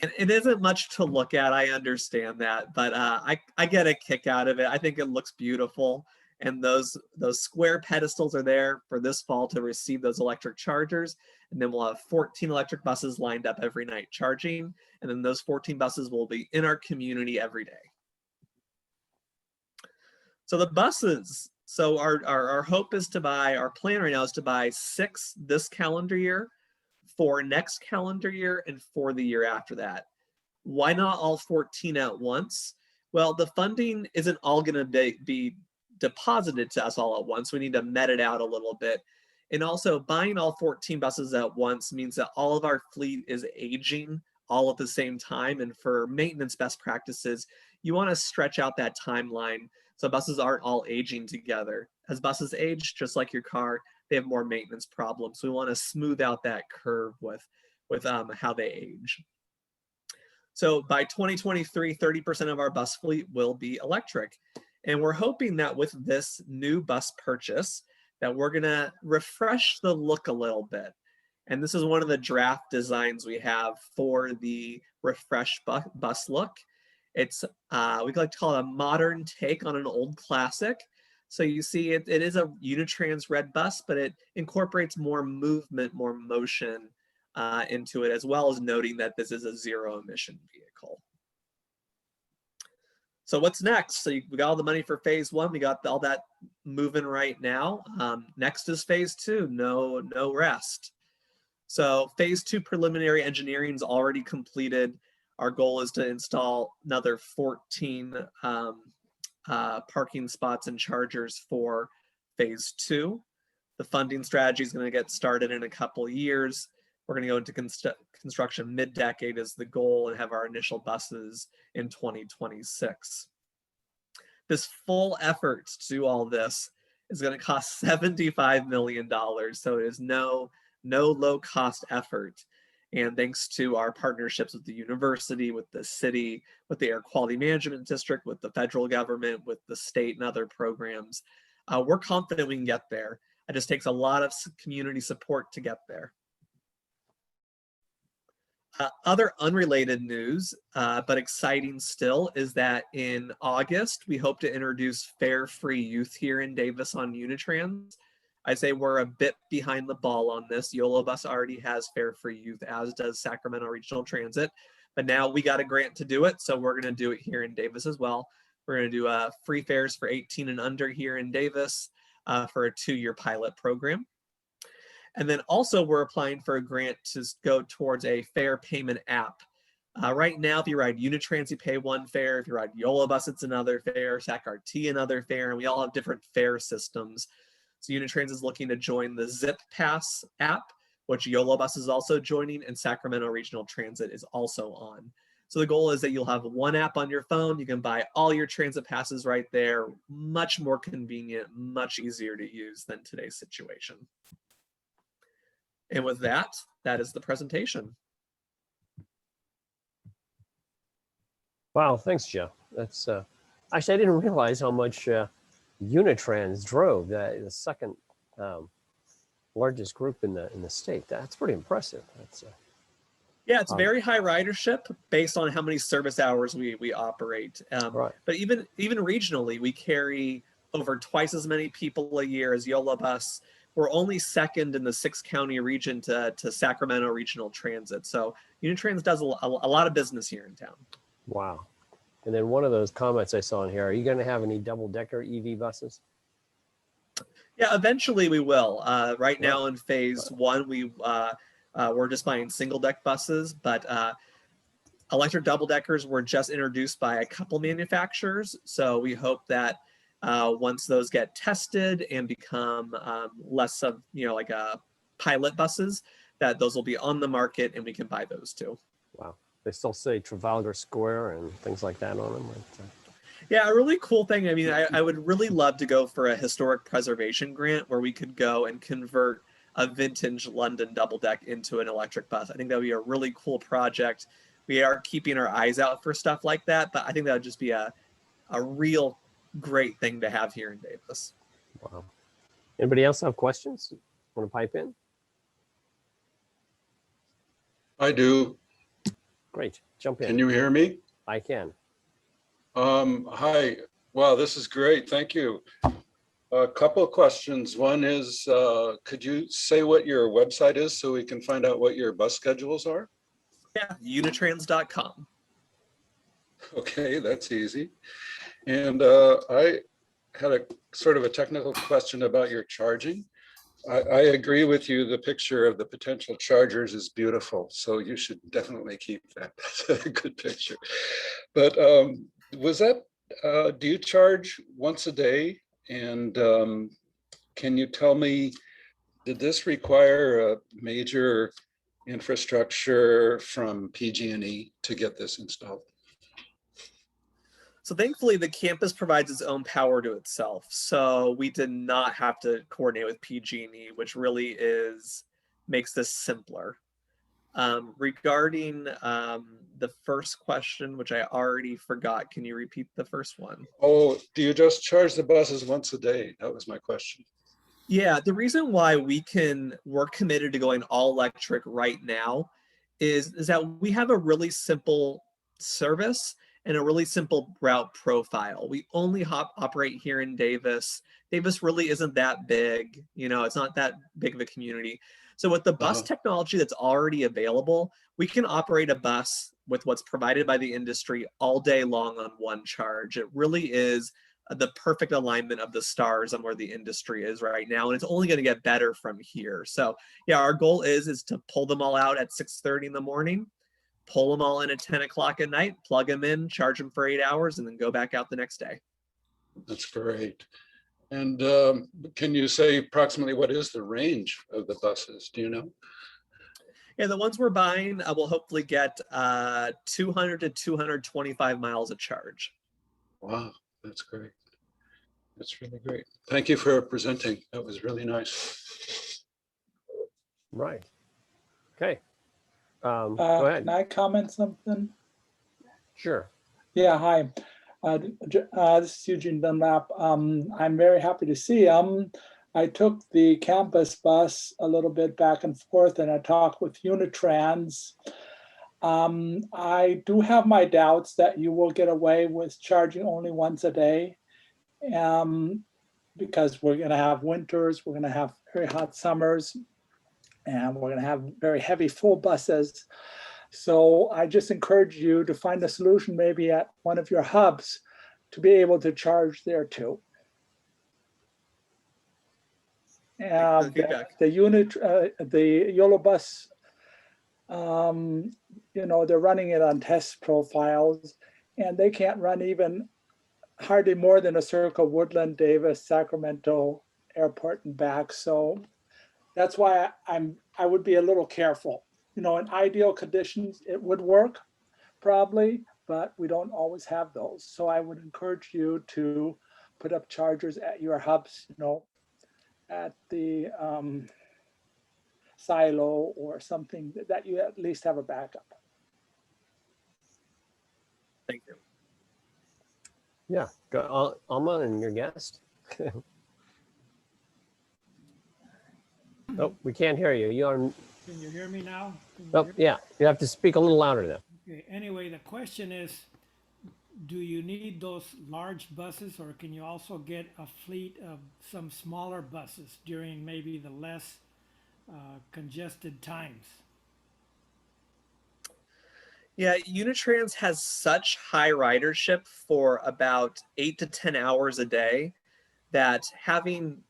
And it isn't much to look at, I understand that, but I get a kick out of it. I think it looks beautiful. And those square pedestals are there for this fall to receive those electric chargers. And then we'll have 14 electric buses lined up every night charging. And then those 14 buses will be in our community every day. So the buses, so our hope is to buy, our plan right now is to buy 6 this calendar year, 4 next calendar year, and 4 the year after that. Why not all 14 at once? Well, the funding isn't all gonna be deposited to us all at once. We need to met it out a little bit. And also buying all 14 buses at once means that all of our fleet is aging all at the same time. And for maintenance best practices, you want to stretch out that timeline so buses aren't all aging together. As buses age, just like your car, they have more maintenance problems. So we want to smooth out that curve with how they age. So by 2023, 30% of our bus fleet will be electric. And we're hoping that with this new bus purchase, that we're gonna refresh the look a little bit. And this is one of the draft designs we have for the refreshed bus look. It's, we like to call it a modern take on an old classic. So you see it is a Unitrans red bus, but it incorporates more movement, more motion into it, as well as noting that this is a zero emission vehicle. So what's next? So we got all the money for phase 1. We got all that moving right now. Next is phase 2, no rest. So phase 2 preliminary engineering is already completed. Our goal is to install another 14 parking spots and chargers for phase 2. The funding strategy is going to get started in a couple years. We're going to go into construction mid-decade is the goal and have our initial buses in 2026. This full effort to do all this is going to cost $75 million. So it is no low-cost effort. And thanks to our partnerships with the university, with the city, with the Air Quality Management District, with the federal government, with the state and other programs, we're confident we can get there. It just takes a lot of community support to get there. Other unrelated news, but exciting still, is that in August, we hope to introduce fare-free youth here in Davis on Unitrans. I'd say we're a bit behind the ball on this. YOLO Bus already has fare-free youth, as does Sacramento Regional Transit. But now we got a grant to do it, so we're going to do it here in Davis as well. We're going to do free fares for 18 and under here in Davis for a 2-year pilot program. And then also we're applying for a grant to go towards a fare payment app. Right now, if you ride Unitrans, you pay one fare. If you ride YOLO Bus, it's another fare. SacRT, another fare. And we all have different fare systems. So Unitrans is looking to join the Zip Pass app, which YOLO Bus is also joining, and Sacramento Regional Transit is also on. So the goal is that you'll have one app on your phone. You can buy all your transit passes right there. Much more convenient, much easier to use than today's situation. And with that, that is the presentation. Wow, thanks, Joe. That's actually, I didn't realize how much Unitrans drove. The second largest group in the state. That's pretty impressive. That's Yeah, it's very high ridership based on how many service hours we operate. right. But even regionally, we carry over twice as many people a year as YOLO-Bus. We're only second in the 6-county region to Sacramento Regional Transit. So Unitrans does a lot of business here in town. Wow. And then one of those comments I saw in here, are you going to have any double-decker EV buses? Yeah, eventually we will. Right now in phase 1, we're just buying single-deck buses, but electric double-deckers were just introduced by a couple manufacturers. So we hope that once those get tested and become less of, like pilot buses, that those will be on the market and we can buy those too. Wow. They still say Trafalgar Square and things like that on them. Yeah, a really cool thing. I mean, I would really love to go for a historic preservation grant where we could go and convert a vintage London double deck into an electric bus. I think that would be a really cool project. We are keeping our eyes out for stuff like that, but I think that would just be a real great thing to have here in Davis. Wow. Anybody else have questions? Want to pipe in? I do. Great. Jump in. Can you hear me? I can. Hi. Wow, this is great. Thank you. A couple of questions. One is, could you say what your website is so we can find out what your bus schedules are? Yeah, unitrans.com. Okay, that's easy. And I had a sort of a technical question about your charging. I agree with you. The picture of the potential chargers is beautiful. So you should definitely keep that. That's a good picture. But was that, do you charge once a day? And can you tell me, did this require a major infrastructure from PG&E to get this installed? So thankfully, the campus provides its own power to itself. So we did not have to coordinate with PG&E, which really makes this simpler. Regarding the first question, which I already forgot, can you repeat the first one? Oh, do you just charge the buses once a day? That was my question. Yeah, the reason why we're committed to going all electric right now is that we have a really simple service and a really simple route profile. We only operate here in Davis. Davis really isn't that big, it's not that big of a community. So with the bus technology that's already available, we can operate a bus with what's provided by the industry all day long on one charge. It really is the perfect alignment of the stars on where the industry is right now. And it's only going to get better from here. So yeah, our goal is to pull them all out at 6:30 in the morning, pull them all in at 10 o'clock at night, plug them in, charge them for 8 hours, and then go back out the next day. That's great. And can you say approximately what is the range of the buses? Do you know? Yeah, the ones we're buying will hopefully get 200 to 225 miles of charge. Wow, that's great. That's really great. Thank you for presenting. That was really nice. Right. Okay. Go ahead. Can I comment something? Sure. Yeah, hi. This is Eugene Dunlap. I'm very happy to see I took the campus bus a little bit back and forth and I talked with Unitrans. I do have my doubts that you will get away with charging only once a day because we're going to have winters, we're going to have very hot summers, and we're going to have very heavy full buses. So I just encourage you to find a solution maybe at one of your hubs to be able to charge there too. The YOLO bus, they're running it on test profiles and they can't run even hardly more than a circle, Woodland, Davis, Sacramento, Airport and back. So that's why I would be a little careful. In ideal conditions, it would work probably, but we don't always have those. So I would encourage you to put up chargers at your hubs, at the silo or something that you at least have a backup. Thank you. Yeah, go, Alma, and your guest. Oh, we can't hear you. You are. Can you hear me now? Oh, yeah. You have to speak a little louder now. Okay. Anyway, the question is, do you need those large buses, or can you also get a fleet of some smaller buses during maybe the less congested times? Yeah, Unitrans has such high ridership for about 8 to 10 hours a day that having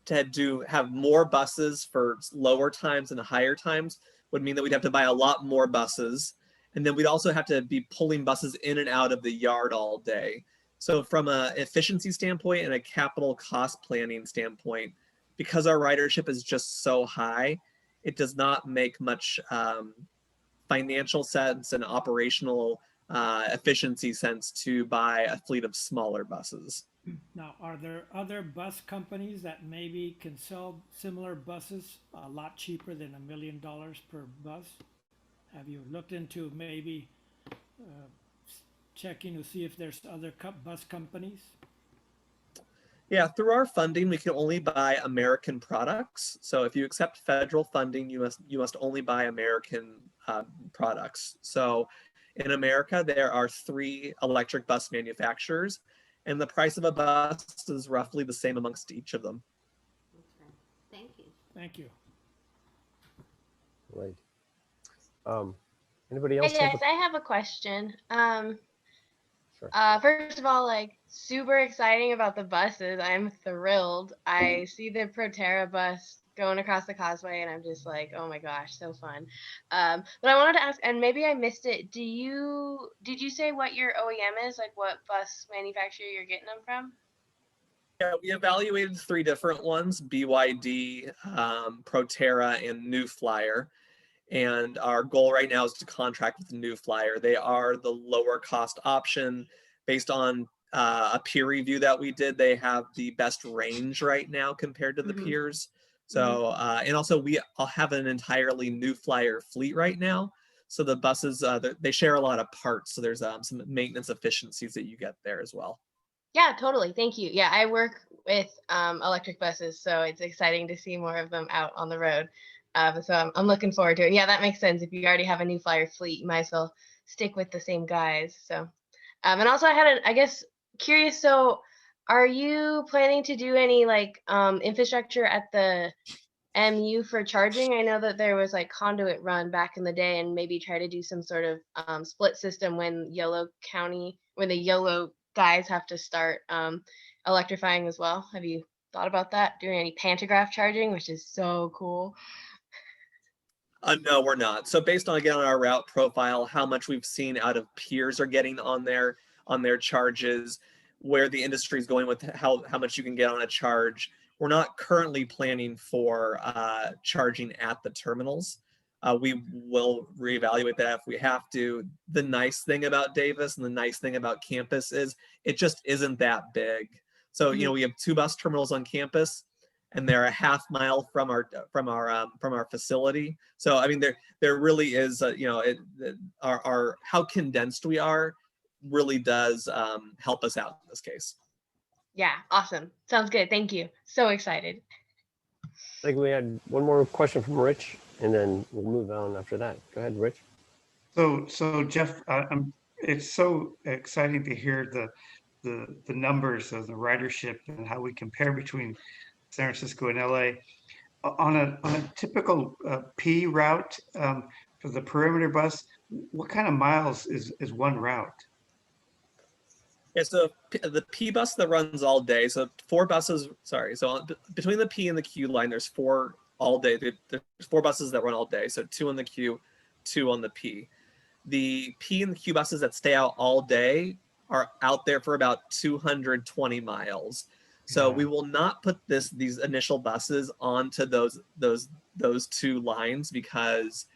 to have more buses for lower times and higher times would mean that we'd have to buy a lot more buses. And then we'd also have to be pulling buses in and out of the yard all day. So from an efficiency standpoint and a capital cost planning standpoint, because our ridership is just so high, it does not make much financial sense and operational efficiency sense to buy a fleet of smaller buses. Now, are there other bus companies that maybe can sell similar buses a lot cheaper than $1 million per bus? Have you looked into maybe checking to see if there's other bus companies? Yeah, through our funding, we can only buy American products. So if you accept federal funding, you must only buy American products. So in America, there are 3 electric bus manufacturers, and the price of a bus is roughly the same amongst each of them. Okay. Thank you. Thank you. Right. Anybody else? Hey guys, I have a question. Sure. First of all, like, super exciting about the buses. I'm thrilled. I see the Proterra bus going across the causeway, and I'm just like, oh my gosh, so fun. But I wanted to ask, and maybe I missed it. Did you say what your OEM is? Like, what bus manufacturer you're getting them from? Yeah, we evaluated 3 different ones: BYD, Proterra, and New Flyer. And our goal right now is to contract with New Flyer. They are the lower cost option based on a peer review that we did. They have the best range right now compared to the peers. So, and also I'll have an entirely New Flyer fleet right now. So the buses, they share a lot of parts. So there's some maintenance efficiencies that you get there as well. Yeah, totally. Thank you. Yeah, I work with electric buses, so it's exciting to see more of them out on the road. So I'm looking forward to it. Yeah, that makes sense. If you already have a New Flyer fleet, you might as well stick with the same guys. So, and also I had I guess, curious. So, are you planning to do any like infrastructure at the MU for charging? I know that there was like conduit run back in the day, and maybe try to do some sort of split system when the yellow guys have to start electrifying as well. Have you thought about that? Doing any pantograph charging, which is so cool. No, we're not. So based on, again, on our route profile, how much we've seen out of peers are getting on their charges, where the industry is going with how much you can get on a charge, we're not currently planning for charging at the terminals. We will reevaluate that if we have to. The nice thing about Davis and the nice thing about campus is it just isn't that big. So, you know, we have 2 bus terminals on campus, and they're a half mile from our facility. So I mean, there really is, you know, our how condensed we are really does help us out in this case. Yeah, awesome. Sounds good. Thank you. So excited. I think we had one more question from Rich, and then we'll move on after that. Go ahead, Rich. So Jeff, it's so exciting to hear the numbers of the ridership and how we compare between San Francisco and LA. On a typical P route for the perimeter bus, what kind of miles is one route? Yeah, so the P bus that runs all day, so 4 buses, sorry, so between the P and the Q line, there's 4 all day. There's 4 buses that run all day, so 2 on the Q, 2 on the P. The P and the Q buses that stay out all day are out there for about 220 miles. So we will not put these initial buses onto those 2 lines because,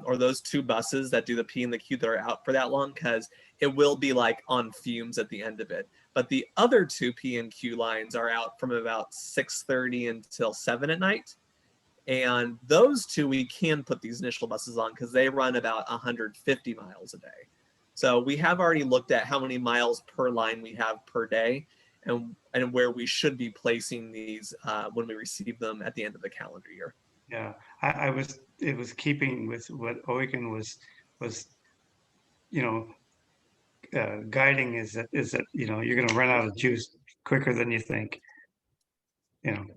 or those 2 buses that do the P and the Q that are out for that long, because it will be like on fumes at the end of it. But the other 2 P and Q lines are out from about 6:30 until 7 at night. And those two we can put these initial buses on because they run about 150 miles a day. So we have already looked at how many miles per line we have per day and where we should be placing these when we receive them at the end of the calendar year. Yeah, it was keeping with what Eugen was, guiding is that, you're going to run out of juice quicker than you think.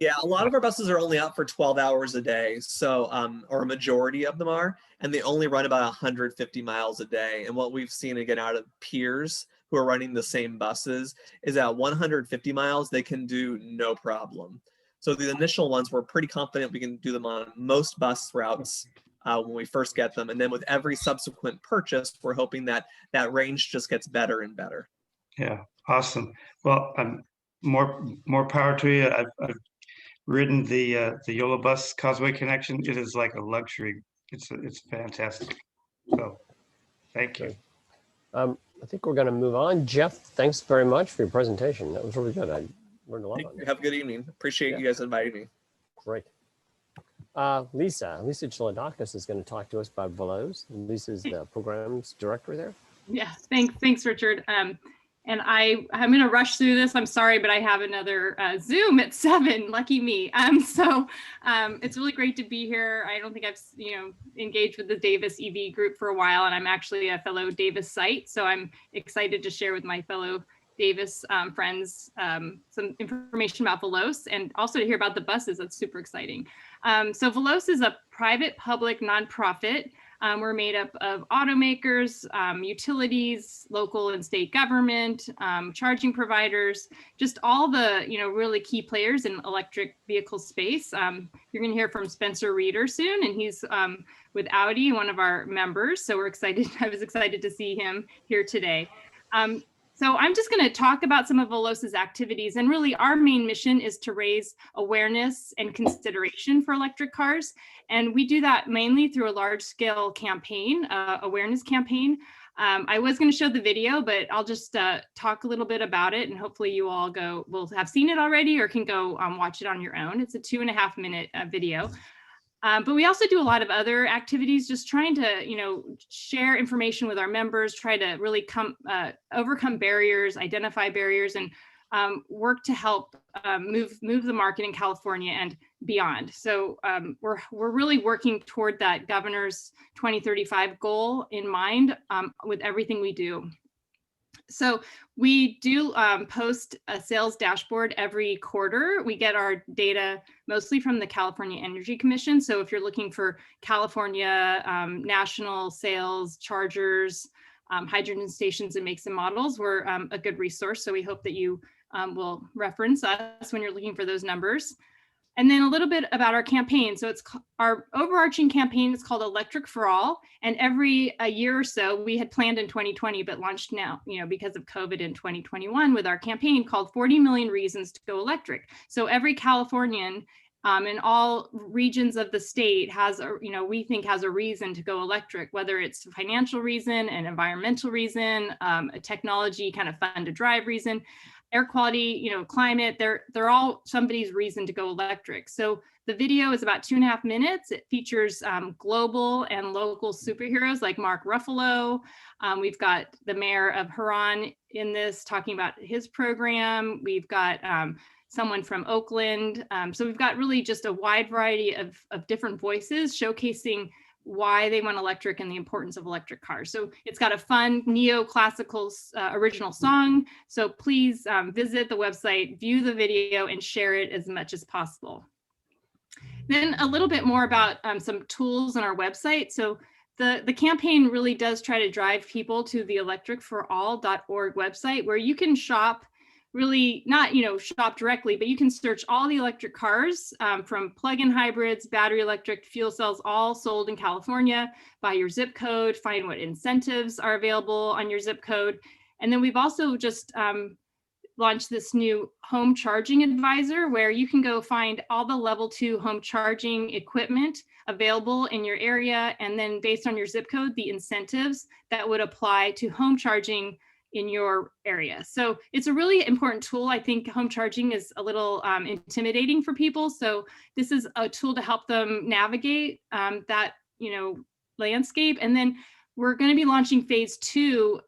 Yeah, a lot of our buses are only out for 12 hours a day. So, or a majority of them are, and they only run about 150 miles a day. And what we've seen again out of peers who are running the same buses is at 150 miles, they can do no problem. So the initial ones, we're pretty confident we can do them on most bus routes when we first get them. And then with every subsequent purchase, we're hoping that that range just gets better and better. Yeah, awesome. Well, more power to you. I've ridden the YOLO bus Causeway connection. It is like a luxury. It's fantastic. So thank you. I think we're going to move on. Jeff, thanks very much for your presentation. That was really good. I learned a lot on it. Have a good evening. Appreciate you guys inviting me. Great. Lisa Chiladakis is going to talk to us about VELOZ. Lisa's the programs director there. Yeah, thanks, Richard. And I'm going to rush through this. I'm sorry, but I have another Zoom at 7. Lucky me. So it's really great to be here. I don't think I've engaged with the Davis EV group for a while, and I'm actually a fellow Davis site. So I'm excited to share with my fellow Davis friends some information about VELOZ and also to hear about the buses. That's super exciting. So VELOZ is a private public nonprofit. We're made up of automakers, utilities, local and state government, charging providers, just all the really key players in electric vehicle space. You're going to hear from Spencer Reeder soon, and he's with Audi, one of our members. So we're excited. I was excited to see him here today. So I'm just going to talk about some of VELOZ's activities, and really our main mission is to raise awareness and consideration for electric cars. And we do that mainly through a large-scale campaign, awareness campaign. I was going to show the video, but I'll just talk a little bit about it, and hopefully you all will have seen it already or can go watch it on your own. It's a 2.5-minute video. But we also do a lot of other activities, just trying to, share information with our members, try to really overcome barriers, identify barriers, and work to help move the market in California and beyond. So we're really working toward that governor's 2035 goal in mind with everything we do. So we do post a sales dashboard every quarter. We get our data mostly from the California Energy Commission. So if you're looking for California national sales, chargers, hydrogen stations and makes and models, we're a good resource. So we hope that you will reference us when you're looking for those numbers. And then a little bit about our campaign. So it's our overarching campaign is called Electric for All. And every year or so, we had planned in 2020, but launched now, because of COVID in 2021 with our campaign called 40 Million Reasons to Go Electric. So every Californian in all regions of the state has, we think has a reason to go electric, whether it's a financial reason, an environmental reason, a technology kind of fun to drive reason. Air quality, climate, they're all somebody's reason to go electric. So the video is about 2.5 minutes. It features global and local superheroes like Mark Ruffalo. We've got the mayor of Huron in this talking about his program. We've got someone from Oakland. So we've got really just a wide variety of different voices showcasing why they want electric and the importance of electric cars. So it's got a fun neoclassical original song. So please visit the website, view the video, and share it as much as possible. Then a little bit more about some tools on our website. So the campaign really does try to drive people to the electricforall.org website, where you can shop, really not, shop directly, but you can search all the electric cars from plug-in hybrids, battery electric, fuel cells, all sold in California by your zip code, find what incentives are available on your zip code. And then we've also just launched this new home charging advisor, where you can go find all the level 2 home charging equipment available in your area. And then based on your zip code, the incentives that would apply to home charging in your area. So it's a really important tool. I think home charging is a little intimidating for people. So this is a tool to help them navigate that, landscape. And then we're going to be launching phase 2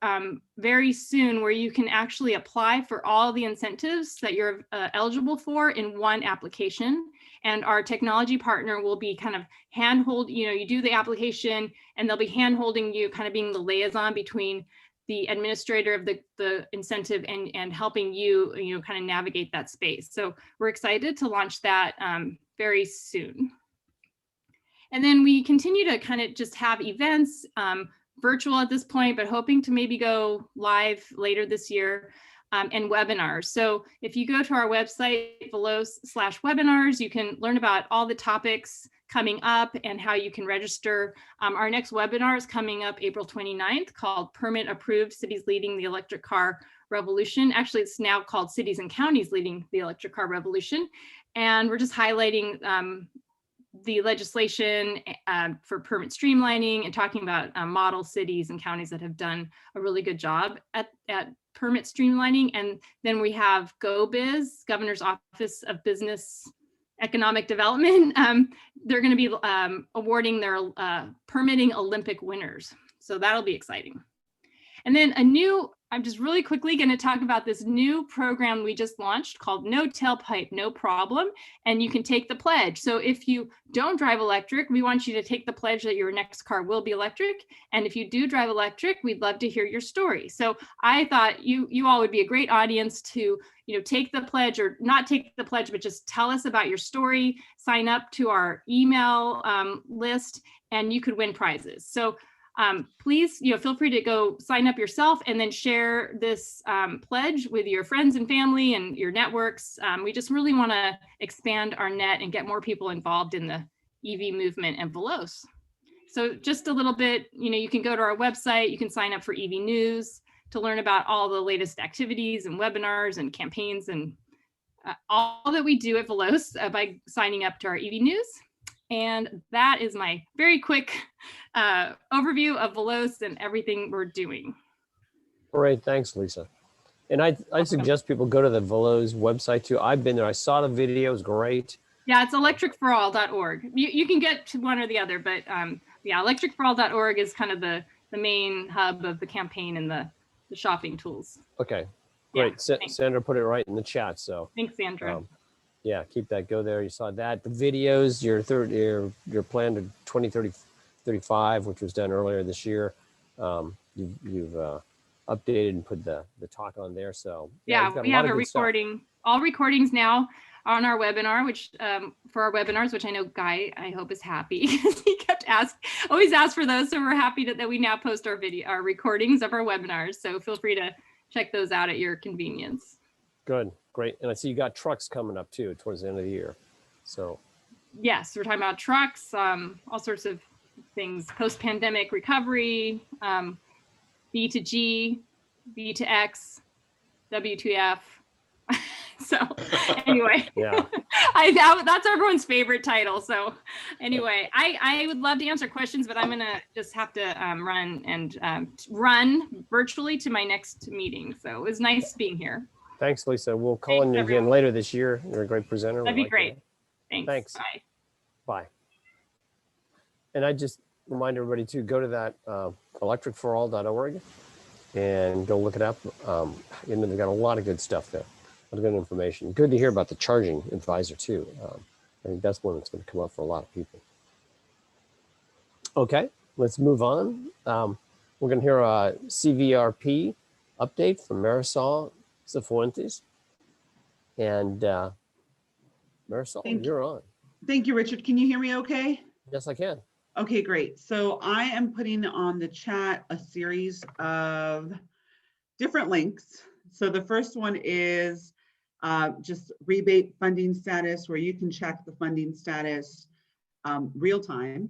very soon, where you can actually apply for all the incentives that you're eligible for in one application. And our technology partner will be kind of handhold, you do the application and they'll be hand-holding you, kind of being the liaison between the administrator of the incentive and helping you, kind of navigate that space. So we're excited to launch that very soon. And then we continue to kind of just have events, virtual at this point, but hoping to maybe go live later this year, and webinars. So if you go to our website, VELOZ/webinars, you can learn about all the topics coming up and how you can register. Our next webinar is coming up April 29th, called Permit Approved Cities Leading the Electric Car Revolution. Actually, it's now called Cities and Counties Leading the Electric Car Revolution. And we're just highlighting the legislation for permit streamlining and talking about model cities and counties that have done a really good job at permit streamlining. And then we have GoBiz, Governor's Office of Business Economic Development. They're going to be awarding their permitting Olympic winners. So that'll be exciting. And then I'm just really quickly going to talk about this new program we just launched called No Tailpipe, No Problem. And you can take the pledge. So if you don't drive electric, we want you to take the pledge that your next car will be electric. And if you do drive electric, we'd love to hear your story. So I thought you all would be a great audience to, take the pledge, or not take the pledge, but just tell us about your story, sign up to our email list, and you could win prizes. So please, feel free to go sign up yourself and then share this pledge with your friends and family and your networks. We just really want to expand our net and get more people involved in the EV movement and VELOZ. So just a little bit, you can go to our website, you can sign up for EV News to learn about all the latest activities and webinars and campaigns and all that we do at VELOZ by signing up to our EV News. And that is my very quick overview of VELOZ and everything we're doing. Great, thanks, Lisa. And I suggest people go to the VELOZ website too. I've been there. I saw the videos. Great. Yeah, it's electricforall.org. You can get to one or the other, but yeah, electricforall.org is kind of the main hub of the campaign and the shopping tools. Okay, great. Yeah, Sandra put it right in the chat. So thanks, Sandra. Yeah, keep that. Go there. You saw that. The videos, your plan to 2035, which was done earlier this year. You've updated and put the talk on there. So yeah, we have a recording. All recordings now on our webinar, which for our webinars, which I know Guy, I hope, is happy. He kept always ask for those. So we're happy that we now post our recordings of our webinars. So feel free to check those out at your convenience. Good, great. And I see you got trucks coming up too towards the end of the year. So yes, we're talking about trucks, all sorts of things, post-pandemic recovery, B2G, B2X, W2F. So anyway, yeah, that's everyone's favorite title. So anyway, I would love to answer questions, but I'm gonna just have to run virtually to my next meeting. So it was nice being here. Thanks, Lisa. We'll call on you again later this year. You're a great presenter. That'd be great. Thanks. Bye. Bye. And I just remind everybody to go to that electricforall.org and go look it up. They've got a lot of good stuff there. A lot of good information. Good to hear about the charging advisor too. I think that's one that's going to come up for a lot of people. Okay, let's move on. We're going to hear a CVRP update from Marisol Sifuentes. And Marisol, you're on. Thank you, Richard. Can you hear me okay? Yes, I can. Okay, great. So I am putting on the chat a series of different links. So the first one is just rebate funding status, where you can check the funding status real time.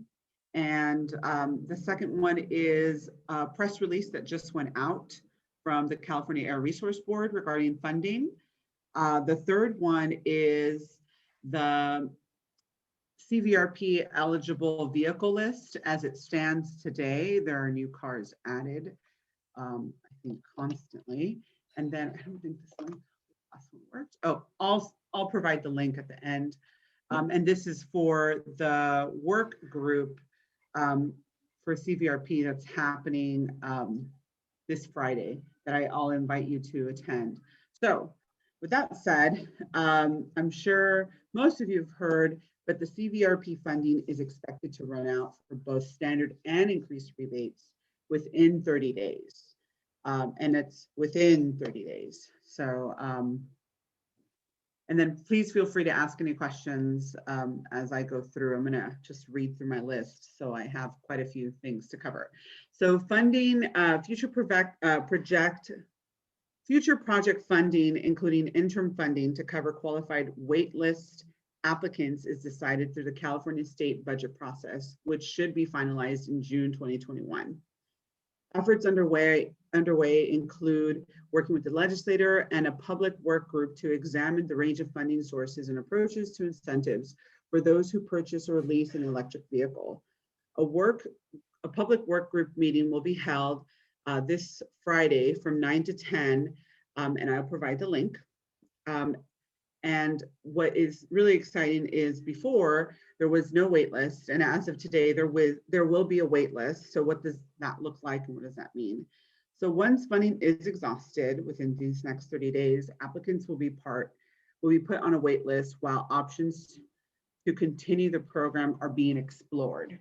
And the second one is a press release that just went out from the California Air Resource Board regarding funding. The third one is the CVRP eligible vehicle list as it stands today. There are new cars added I think constantly. And then I don't think this last one worked. Oh, I'll provide the link at the end. And this is for the work group for CVRP that's happening this Friday that I'll invite you to attend. So with that said, I'm sure most of you have heard, but the CVRP funding is expected to run out for both standard and increased rebates within 30 days. And it's within 30 days. So, and then please feel free to ask any questions as I go through. I'm gonna just read through my list. So I have quite a few things to cover. So funding, future project funding, including interim funding to cover qualified wait list applicants is decided through the California state budget process, which should be finalized in June 2021. Efforts underway include working with the legislator and a public work group to examine the range of funding sources and approaches to incentives for those who purchase or lease an electric vehicle. A public work group meeting will be held this Friday from 9 to 10, and I'll provide the link. And what is really exciting is before there was no wait list, and as of today, there will be a wait list. So what does that look like and what does that mean? So once funding is exhausted within these next 30 days, applicants will be put on a wait list while options to continue the program are being explored.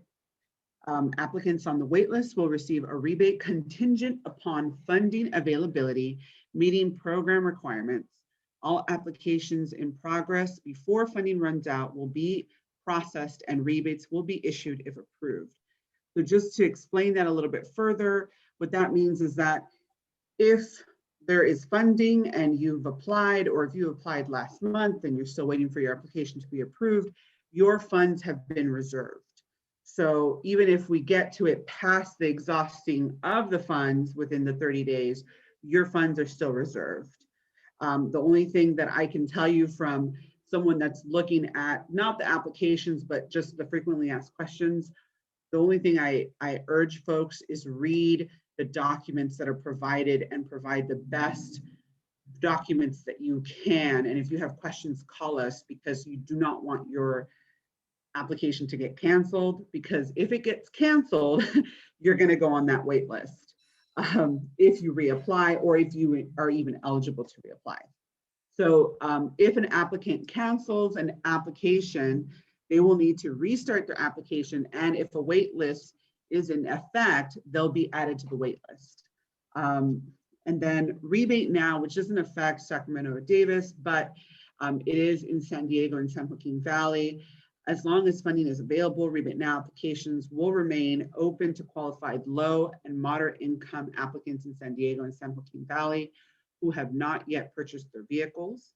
Applicants on the wait list will receive a rebate contingent upon funding availability, meeting program requirements. All applications in progress before funding runs out will be processed and rebates will be issued if approved. So just to explain that a little bit further, what that means is that if there is funding and you've applied, or if you applied last month and you're still waiting for your application to be approved, your funds have been reserved. So even if we get to it past the exhausting of the funds within the 30 days, your funds are still reserved. The only thing that I can tell you from someone that's looking at not the applications, but just the frequently asked questions, the only thing I urge folks is read the documents that are provided and provide the best documents that you can. And if you have questions, call us, because you do not want your application to get canceled, because if it gets canceled, you're going to go on that wait list. If you reapply or if you are even eligible to reapply. So if an applicant cancels an application, they will need to restart their application. And if a wait list is in effect, they'll be added to the wait list. And then rebate now, which doesn't affect Sacramento or Davis, but it is in San Diego and San Joaquin Valley. As long as funding is available, rebate now applications will remain open to qualified low and moderate income applicants in San Diego and San Joaquin Valley who have not yet purchased their vehicles.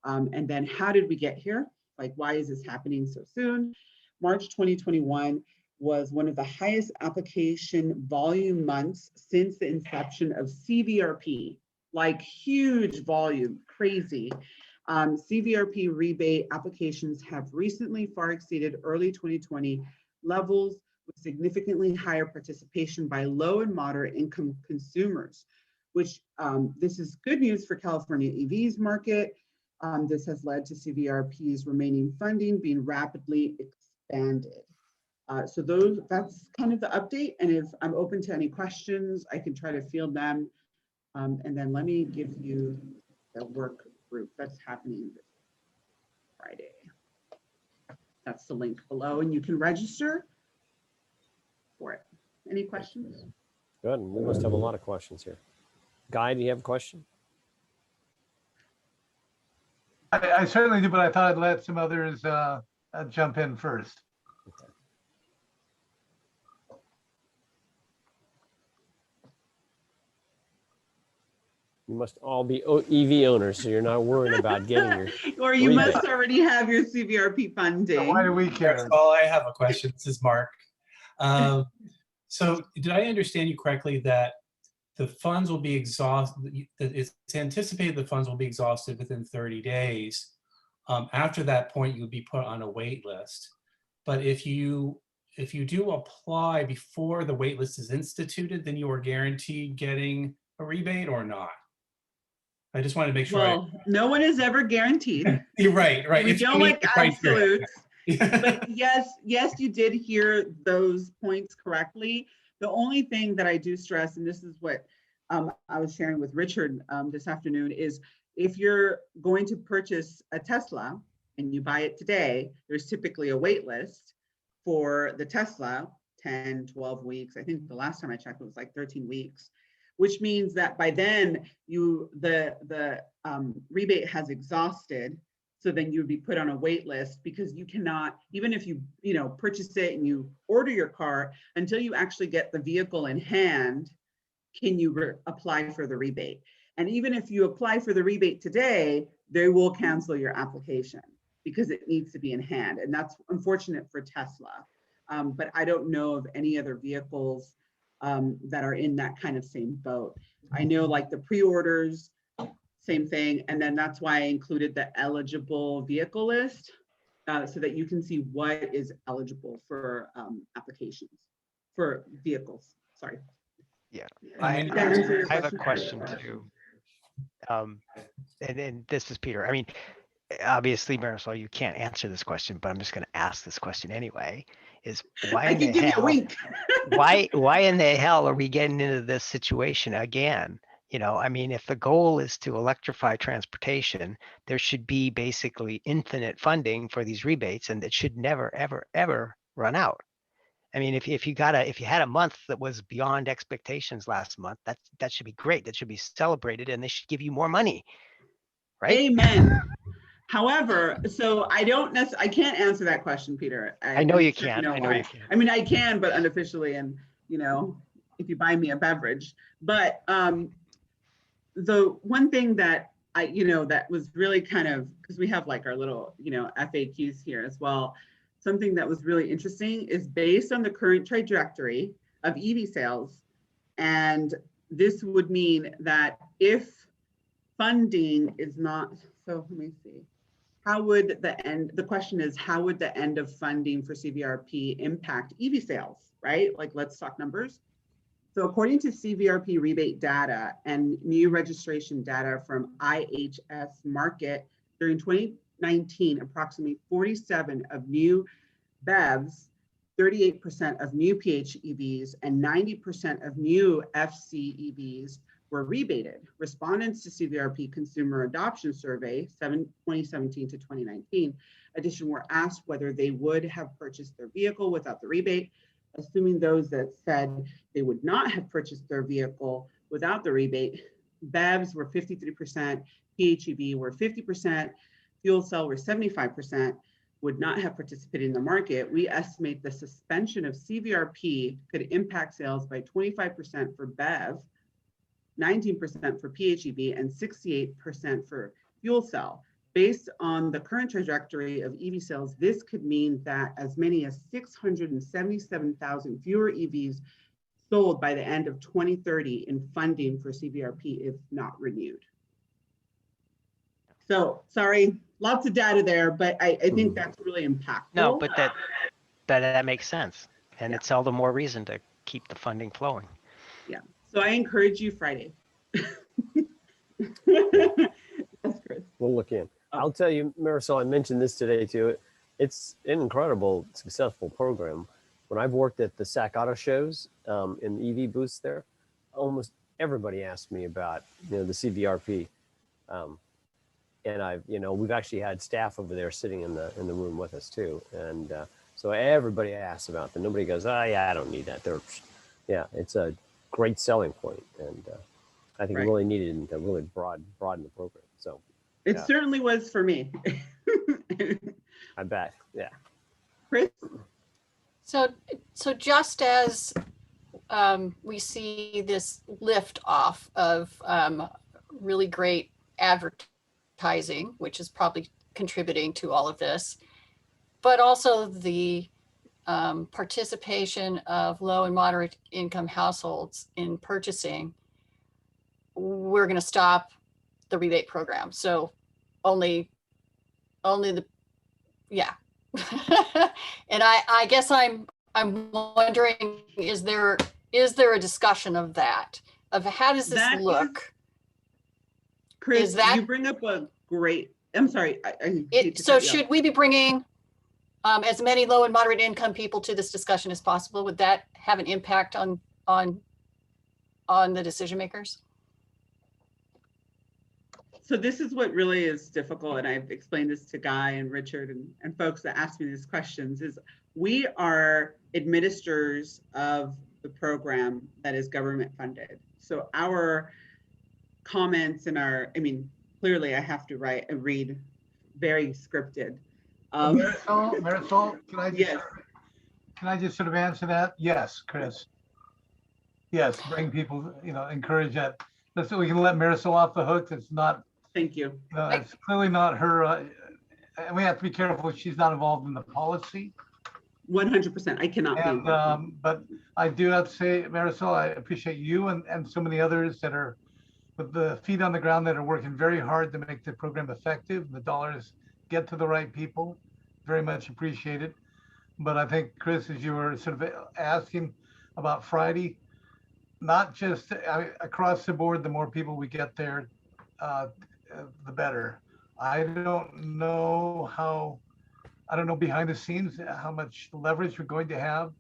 And then how did we get here? Like, why is this happening so soon? March 2021 was one of the highest application volume months since the inception of CVRP, like huge volume, crazy. CVRP rebate applications have recently far exceeded early 2020 levels with significantly higher participation by low and moderate income consumers, which this is good news for California EVs market. This has led to CVRP's remaining funding being rapidly expanded. So that's kind of the update. And if I'm open to any questions, I can try to field them. And then let me give you the work group that's happening this Friday. That's the link below, and you can register for it. Any questions? Good. We must have a lot of questions here. Guy, do you have a question? I certainly do, but I thought I'd let some others jump in first. Okay. You must all be EV owners, so you're not worried about getting your. Or you must already have your CVRP funding. Why do we care? First of all, I have a question. This is Mark. So did I understand you correctly that the funds will be exhausted, it's anticipated the funds will be exhausted within 30 days. After that point, you'll be put on a wait list. But if you if you do apply before the wait list is instituted, then you are guaranteed getting a rebate or not? I just wanted to make sure. Well, no one is ever guaranteed. You're right. We If you don't meet like the criteria. absolutes. But yes, you did hear those points correctly. The only thing that I do stress, and this is what I was sharing with Richard this afternoon, is if you're going to purchase a Tesla and you buy it today, there's typically a wait list for the Tesla, 10, 12 weeks. I think the last time I checked, it was like 13 weeks, which means that by then the rebate has exhausted. So then you'd be put on a wait list, because you cannot, even if you purchase it and you order your car, until you actually get the vehicle in hand, can you apply for the rebate. And even if you apply for the rebate today, they will cancel your application because it needs to be in hand. And that's unfortunate for Tesla. But I don't know of any other vehicles that are in that kind of same boat. I know like the pre-orders, same thing. And then that's why I included the eligible vehicle list so that you can see what is eligible for applications for vehicles. Sorry. Yeah, I I have a question too. And this is Peter. I mean, obviously, Marisol, you can't answer this question, but I'm just going to ask this question anyway. Is why in the hell? why in the hell are we getting into this situation again? I mean, if the goal is to electrify transportation, there should be basically infinite funding for these rebates, and it should never, ever, ever run out. I mean, if you had a month that was beyond expectations last month, that should be great. That should be celebrated, and they should give you more money, right? Amen. However, so I can't answer that question, Peter. I know you can. I know you can. I mean, I can, but unofficially, and if you buy me a beverage. But the one thing that that was really kind of, because we have like our little FAQs here as well. Something that was really interesting is based on the current trajectory of EV sales. And this would mean that if funding is not, so let me see, the question is, how would the end of funding for CVRP impact EV sales, right? Like, let's talk numbers. So according to CVRP rebate data and new registration data from IHS Markit, during 2019, approximately 47% of new BEVs, 38% of new PHEVs, and 90% of new FCEVs were rebated. Respondents to CVRP Consumer Adoption Survey 2017 to 2019 edition were asked whether they would have purchased their vehicle without the rebate. Assuming those that said they would not have purchased their vehicle without the rebate, BEVs were 53%, PHEV were 50%, fuel cell were 75%, would not have participated in the market. We estimate the suspension of CVRP could impact sales by 25% for BEV, 19% for PHEV, and 68% for fuel cell. Based on the current trajectory of EV sales, this could mean that as many as 677,000 fewer EVs sold by the end of 2030 in funding for CVRP if not renewed. So sorry, lots of data there, but I think that's really impactful. No, but that makes sense. And it's all the more reason to keep the funding flowing. Yeah, so I encourage you Friday. We'll look in. I'll tell you, Marisol, I mentioned this today too. It's an incredible, successful program. When I've worked at the SAC Auto shows in the EV booths there, almost everybody asked me about the CVRP. And we've actually had staff over there sitting in the room with us too. And so everybody asks about them. Nobody goes, oh yeah, I don't need that. It's a great selling point. And I think really needed to really broaden the program. So it certainly was for me. I bet. Yeah. Chris? So just as we see this lift off of really great advertising, which is probably contributing to all of this, but also the participation of low and moderate income households in purchasing, we're going to stop the rebate program. So only the, yeah. And I guess I'm I'm wondering, is there a discussion of that? Of how does this look? Chris, Is that, you bring up a great, I'm sorry. So should we be bringing as many low and moderate income people to this discussion as possible? Would that have an impact on the decision makers? So this is what really is difficult, and I've explained this to Guy and Richard and folks that ask me these questions, is we are administrators of the program that is government funded. So our comments and clearly I have to read very scripted. Marisol, yes. Can I just sort of answer that? Yes, Chris. Yes, bring people, encourage that. So we can let Marisol off the hook. It's not. Thank you. It's clearly not her. And we have to be careful. She's not involved in the policy. 100%. I cannot be. But I do have to say, Marisol, I appreciate you and so many others that are with the feet on the ground that are working very hard to make the program effective. The dollars get to the right people. Very much appreciated. But I think, Chris, as you were sort of asking about Friday, not just across the board, the more people we get there, the better. I don't know behind the scenes how much leverage we're going to have,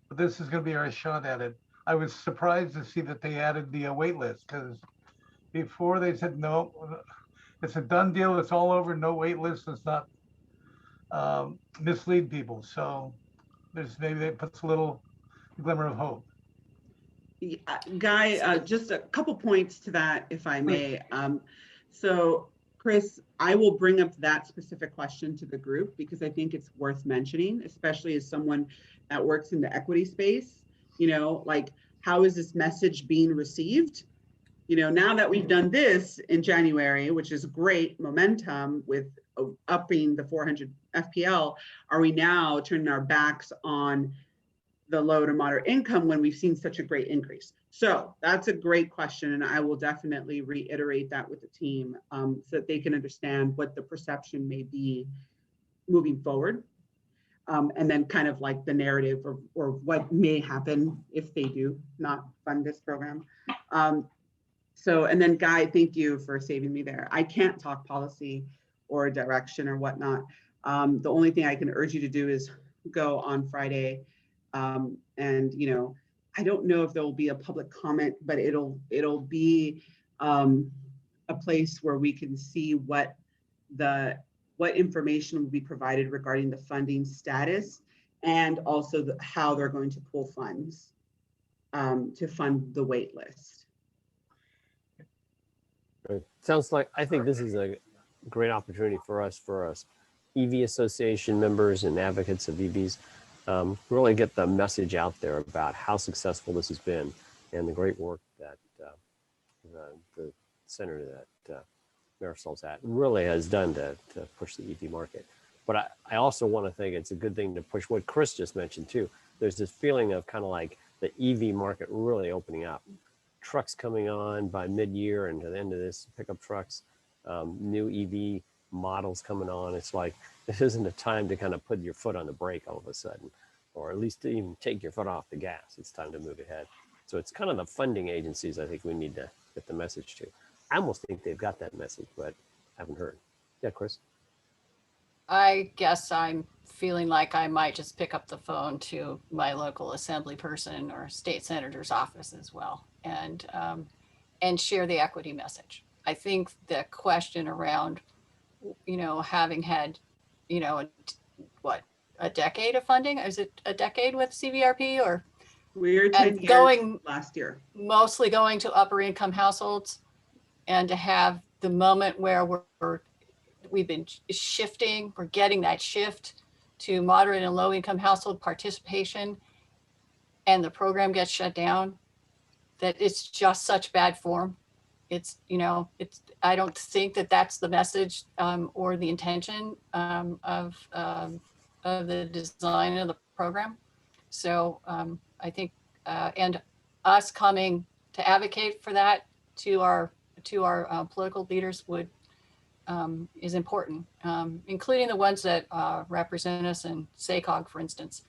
but this is going to be our shot at it. I was surprised to see that they added the wait list, because before they said, no, it's a done deal. It's all over. No wait list. Let's not mislead people. So maybe that puts a little glimmer of hope. Guy, just a couple points to that, if I may. So Chris, I will bring up that specific question to the group because I think it's worth mentioning, especially as someone that works in the equity space. Like, how is this message being received? Now that we've done this in January, which is great momentum with upping the 400 FPL, are we now turning our backs on the low to moderate income when we've seen such a great increase? So that's a great question. And I will definitely reiterate that with the team so that they can understand what the perception may be moving forward. And then kind of like the narrative or what may happen if they do not fund this program. And then Guy, thank you for saving me there. I can't talk policy or direction or whatnot. The only thing I can urge you to do is go on Friday. I don't know if there will be a public comment, but it'll be a place where we can see what information will be provided regarding the funding status and also how they're going to pull funds to fund the wait list. It sounds like, I think this is a great opportunity for us EV Association members and advocates of EVs, really get the message out there about how successful this has been and the great work that the center that Marisol's at really has done to push the EV market. But I also want to think it's a good thing to push what Chris just mentioned too. There's this feeling of kind of like the EV market really opening up. Trucks coming on by mid-year and to the end of this, pickup trucks, new EV models coming on. It's like, this isn't a time to kind of put your foot on the brake all of a sudden, or at least to even take your foot off the gas. It's time to move ahead. So it's kind of the funding agencies I think we need to get the message to. I almost think they've got that message, but I haven't heard. Yeah, Chris? I guess I'm feeling like I might just pick up the phone to my local assembly person or state senator's office as well and share the equity message. I think the question around, having had, a decade of funding? Is it a decade with CVRP or? We're 10 years last year. Mostly going to upper income households, and to have the moment where we've been shifting, we're getting that shift to moderate and low income household participation, and the program gets shut down, that it's just such bad form. I don't think that that's the message or the intention of the design of the program. So I think, and us coming to advocate for that to our political leaders is important, including the ones that represent us in SACOG, for instance,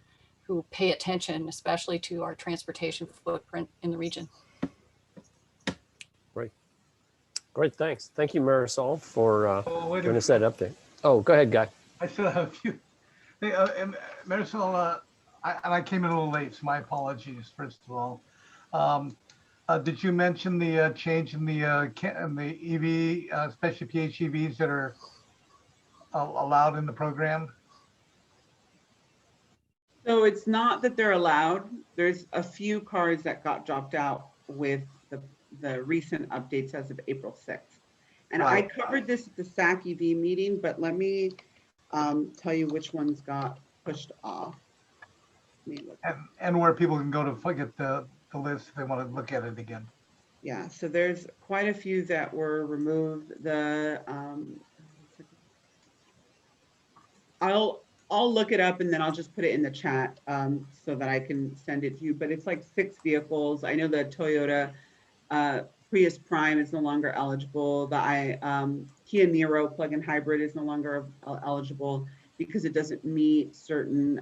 who pay attention, especially to our transportation footprint in the region. Great. Great, thanks. Thank you, Marisol, for wait a giving us that update. Oh, go ahead, Guy. I still have a few. Hey, and Marisol, I came in a little late, so my apologies, first of all. Did you mention the change in the EV, especially PHEVs that are allowed in the program? So it's not that they're allowed. There's a few cars that got dropped out with the recent updates as of April 6th. And I covered this at the SAC EV meeting, but let me tell you which ones got pushed off. And where people can go to get the list if they want to look at it again. Yeah, so there's quite a few that were removed. I'll look it up and then I'll just put it in the chat so that I can send it to you. But it's like 6 vehicles. I know the Toyota Prius Prime is no longer eligible. The Kia Niro plug-in hybrid is no longer eligible because it doesn't meet certain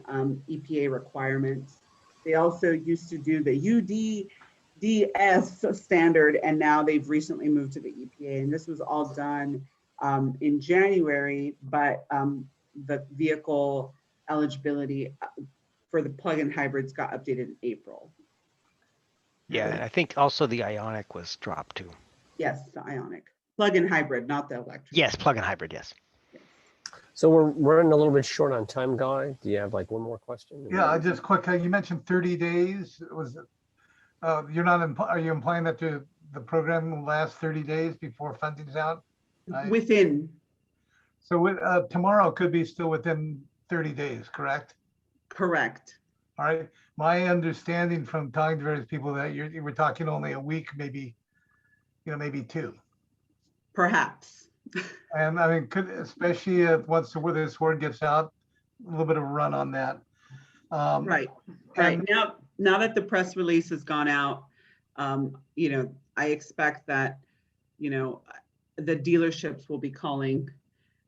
EPA requirements. They also used to do the UDDS standard, and now they've recently moved to the EPA. And this was all done in January, but the vehicle eligibility for the plug-in hybrids got updated in April. Yeah, and I think also the Ioniq was dropped too. Yes, the Ioniq. Plug-in hybrid, not the electric. Yes, plug-in hybrid, yes. So we're running a little bit short on time, Guy. Do you have like one more question? Yeah, just quick. You mentioned 30 days. Was you're not? Are you implying that the program will last 30 days before funding's out? Within. So tomorrow could be still within 30 days, correct? Correct. All right. My understanding from talking to various people that you were talking only a week, maybe, maybe 2. Perhaps. And I mean, especially once this word gets out, a little bit of a run on that. Right. Now that the press release has gone out, I expect that, the dealerships will be calling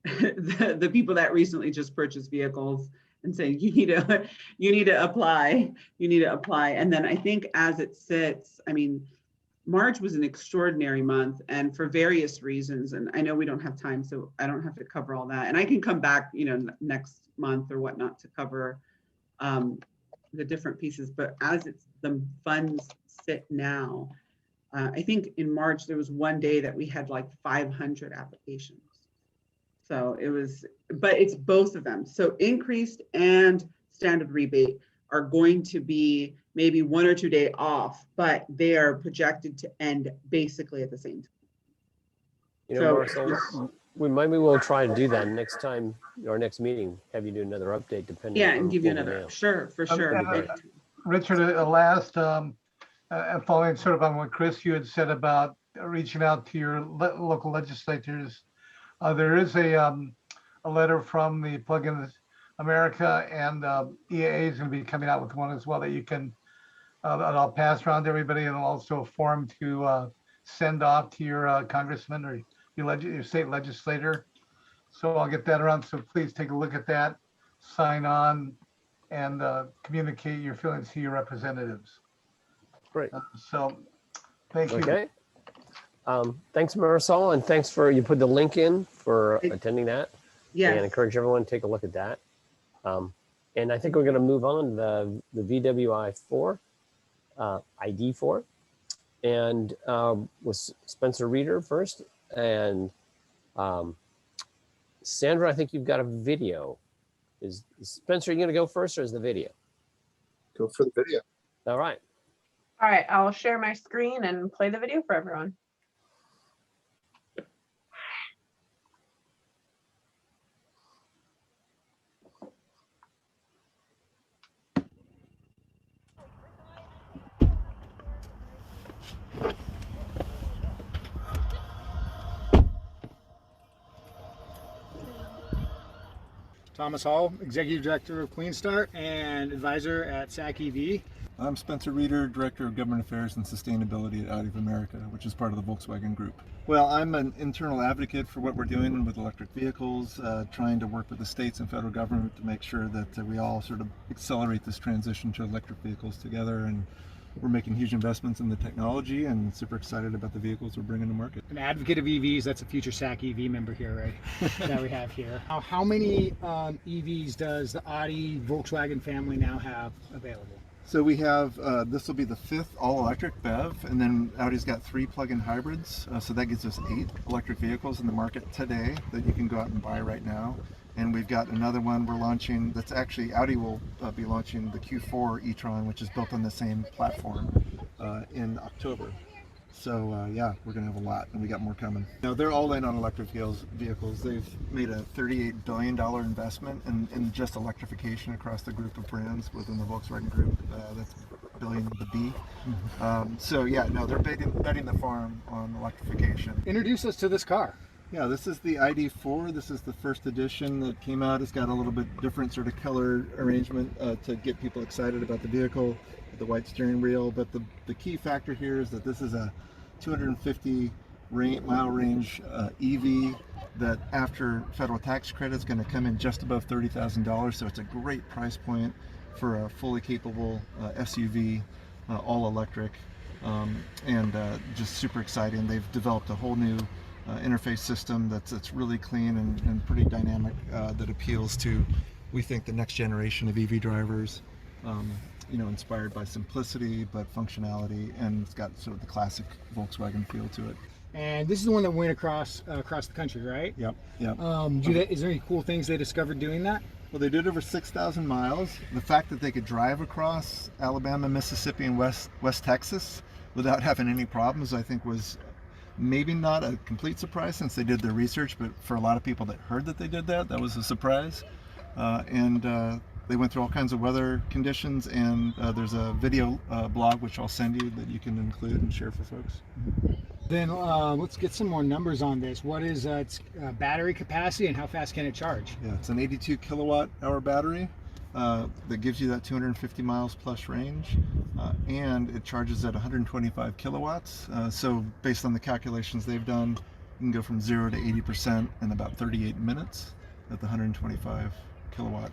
the people that recently just purchased vehicles and saying, you need to apply. And then I think as it sits, I mean, March was an extraordinary month, and for various reasons, and I know we don't have time, so I don't have to cover all that. And I can come back, next month or whatnot to cover the different pieces. But as the funds sit now, I think in March there was one day that we had like 500 applications. So but it's both of them. So increased and standard rebate are going to be maybe 1 or 2 days off, but they are projected to end basically at the same time. Marisol, maybe we'll try to do that next time, our next meeting, have you do another update depending. Yeah, and give you another, sure, for sure. Richard, last, following sort of on what Chris, you had said about reaching out to your local legislators, there is a letter from the Plug-in America, and EAA is going to be coming out with one as well that you can, that I'll pass around to everybody, and also a form to send off to your congressman or your state legislator. So I'll get that around. So please take a look at that, sign on, and communicate your feelings to your representatives. Great. So thank you. Okay. Thanks, Marisol, and thanks you put the link in for attending that. Yeah. And encourage everyone to take a look at that. And I think we're going to move on to the VWI4, ID4, and with Spencer Reeder first. And Sandra, I think you've got a video. Is Spencer, are you going to go first, or is the video? Go for the video. All right. All right, I'll share my screen and play the video for everyone. Thomas Hall, Executive Director of Clean Start and Advisor at SAC EV. I'm Spencer Reeder, Director of Government Affairs and Sustainability at Audi of America, which is part of the Volkswagen Group. Well, I'm an internal advocate for what we're doing with electric vehicles, trying to work with the states and federal government to make sure that we all sort of accelerate this transition to electric vehicles together. And we're making huge investments in the technology and super excited about the vehicles we're bringing to market. An advocate of EVs, that's a future SAC EV member here, right? That we have here. How many EVs does the Audi Volkswagen family now have available? So we have, this will be the 5th all-electric BEV, and then Audi's got 3 plug-in hybrids, so that gives us 8 electric vehicles in the market today that you can go out and buy right now. And we've got another one we're launching that's actually, Audi will be launching the Q4 e-tron, which is built on the same platform in October. So yeah, we're gonna have a lot, and we got more coming. Now they're all in on electric vehicles. They've made a $38 billion investment in just electrification across the group of brands within the Volkswagen Group. That's billion with a B. So yeah, no, they're betting the farm on electrification. Introduce us to this car. Yeah, this is the ID.4. This is the first edition that came out. It's got a little bit different sort of color arrangement to get people excited about the vehicle, the white steering wheel. But the key factor here is that this is a 250 mile range EV that after federal tax credit is going to come in just above $30,000. So it's a great price point for a fully capable SUV, all electric, and just super exciting. They've developed a whole new interface system that's really clean and pretty dynamic, that appeals to, we think, the next generation of EV drivers. You know, inspired by simplicity but functionality, and it's got sort of the classic Volkswagen feel to it. And this is the one that went across the country, right? Yep, yep. Is there any cool things they discovered doing that? Well, they did over 6,000 miles. The fact that they could drive across Alabama, Mississippi, and West Texas without having any problems, I think was maybe not a complete surprise since they did their research, but for a lot of people that heard that they did that, that was a surprise. They went through all kinds of weather conditions, and there's a video blog which I'll send you that you can include and share for folks. Then let's get some more numbers on this. What is its battery capacity and how fast can it charge? Yeah, it's an 82 kilowatt hour battery that gives you that 250 miles plus range, and it charges at 125 kilowatts. So based on the calculations they've done, you can go from 0 to 80% in about 38 minutes at the 125 kilowatt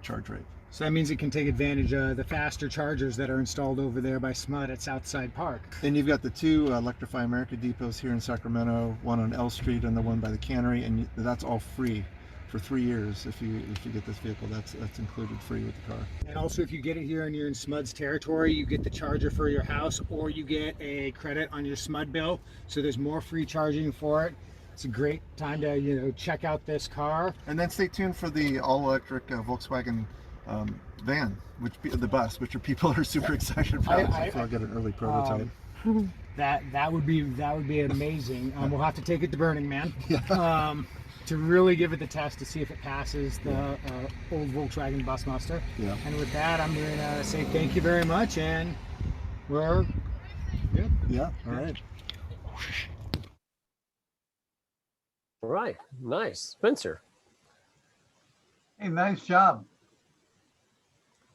charge rate. So that means it can take advantage of the faster chargers that are installed over there by SMUD at Southside Park. And you've got the 2 Electrify America depots here in Sacramento, one on L Street and the one by the cannery, and that's all free for 3 years. If you get this vehicle, that's included free with the car. And also, if you get it here and you're in SMUD's territory, you get the charger for your house, or you get a credit on your SMUD bill. So there's more free charging for it. It's a great time to check out this car. And then stay tuned for the all-electric Volkswagen van, the bus, which people are super excited about. I'll get an early prototype. That would be amazing. We'll have to take it to Burning Man to really give it the test to see if it passes the old Volkswagen bus muster. Yeah. And with that, I'm going to say thank you very much, and we're good. Yeah. All right. All right, nice. Spencer. Hey, nice job.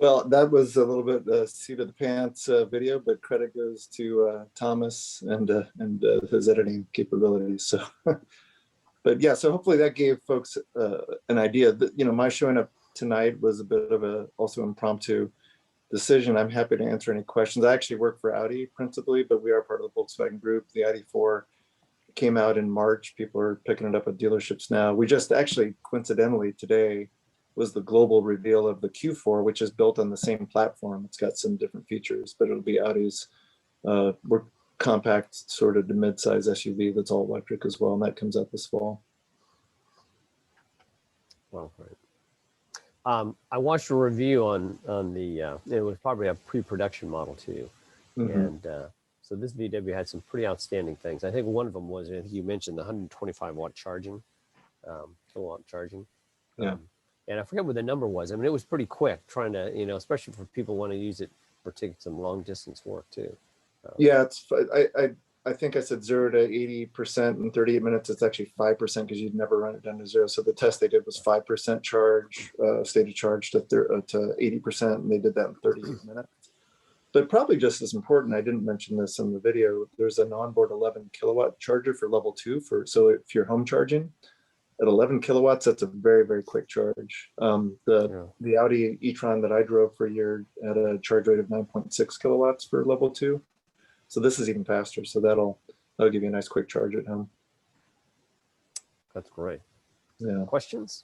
Well, that was a little bit seat of the pants video, but credit goes to Thomas and his editing capabilities. So, but yeah, so hopefully that gave folks an idea. That, my showing up tonight was a bit of a also impromptu decision. I'm happy to answer any questions. I actually work for Audi principally, but we are part of the Volkswagen Group. The ID.4 came out in March. People are picking it up at dealerships now. We just actually, coincidentally, today was the global reveal of the Q4, which is built on the same platform. It's got some different features, but it'll be Audi's more compact sort of to mid-size SUV that's all electric as well, and that comes out this fall. Well, right. I watched a review on the, it was probably a pre-production model too. Mm-hmm. And so this VW had some pretty outstanding things. I think one of them was, I think you mentioned the 125 watt charging, kilowatt charging. Yeah. And I forget what the number was. I mean, it was pretty quick trying to, especially for people who want to use it for taking some long distance work too. Yeah, I think I said 0 to 80% in 38 minutes. It's actually 5% because you'd never run it down to 0. So the test they did was 5% charge, state of charge to 80%, and they did that in 38 minutes. But probably just as important, I didn't mention this in the video, there's an onboard 11 kilowatt charger for level 2. So if you're home charging at 11 kilowatts, that's a very, very quick charge. The Audi e-tron that I drove for a year had a charge rate of 9.6 kilowatts for level 2. So this is even faster. So that'll give you a nice quick charge at home. That's great. Yeah. Questions?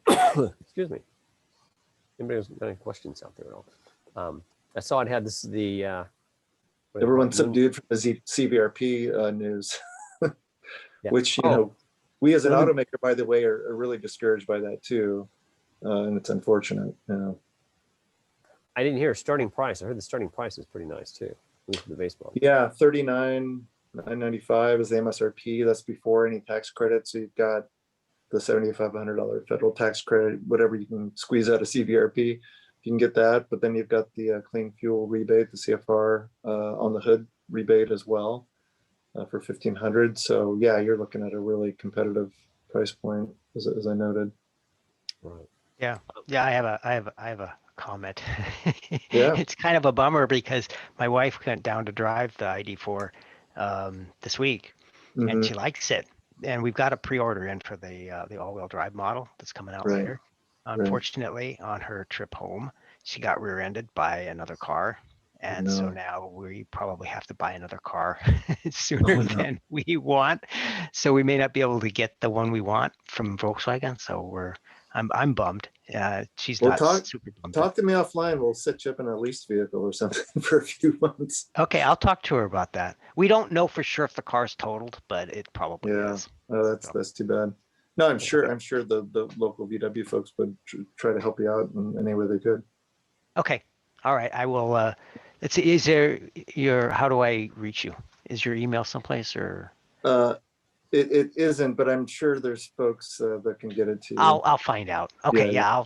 Excuse me. Anybody has any questions out there at all? I saw it had the everyone's subdued from the CVRP news, which we as an automaker, by the way, are really discouraged by that too, and it's unfortunate. I didn't hear a starting price. I heard the starting price is pretty nice too. The baseball. Yeah, $39,995 is the MSRP. That's before any tax credit. So you've got the $7,500 federal tax credit, whatever you can squeeze out of CVRP, you can get that. But then you've got the clean fuel rebate, the CFR on the hood rebate as well for $1,500. So yeah, you're looking at a really competitive price point, as I noted. Right. Yeah. I have a comment. Yeah. It's kind of a bummer because my wife went down to drive the ID.4 this week, and she likes it. And we've got a pre-order in for the all-wheel drive model that's coming out later. Unfortunately, on her trip home, she got rear-ended by another car. And so now we probably have to buy another car sooner than we want. So we may not be able to get the one we want from Volkswagen. So I'm bummed. She's not super bummed. Talk to me offline. We'll set you up in a leased vehicle or something for a few months. Okay, I'll talk to her about that. We don't know for sure if the car's totaled, but it probably is. Oh, that's too bad. No, I'm sure the local VW folks would try to help you out in any way they could. Okay. All right. I will. Let's see. Is there how do I reach you? Is your email someplace or? It isn't, but I'm sure there's folks that can get it to you. I'll find out. Okay. Yeah.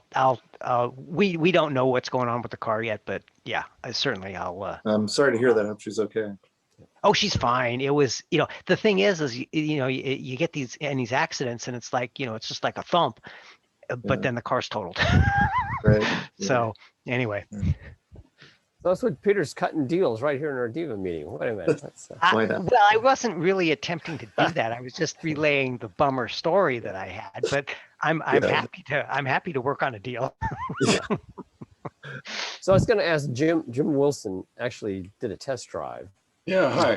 We don't know what's going on with the car yet, but yeah, certainly I'll. I'm sorry to hear that. I hope she's okay. Oh, she's fine. It was, the thing is you get these accidents and it's like, it's just like a thump, but then the car's totaled. Right. So anyway. That's what Peter's cutting deals right here in our Diva meeting. Wait a minute. Well, I wasn't really attempting to do that. I was just relaying the bummer story that I had, but I'm happy to work on a deal. So I was going to ask Jim Wilson actually did a test drive. Yeah, hi.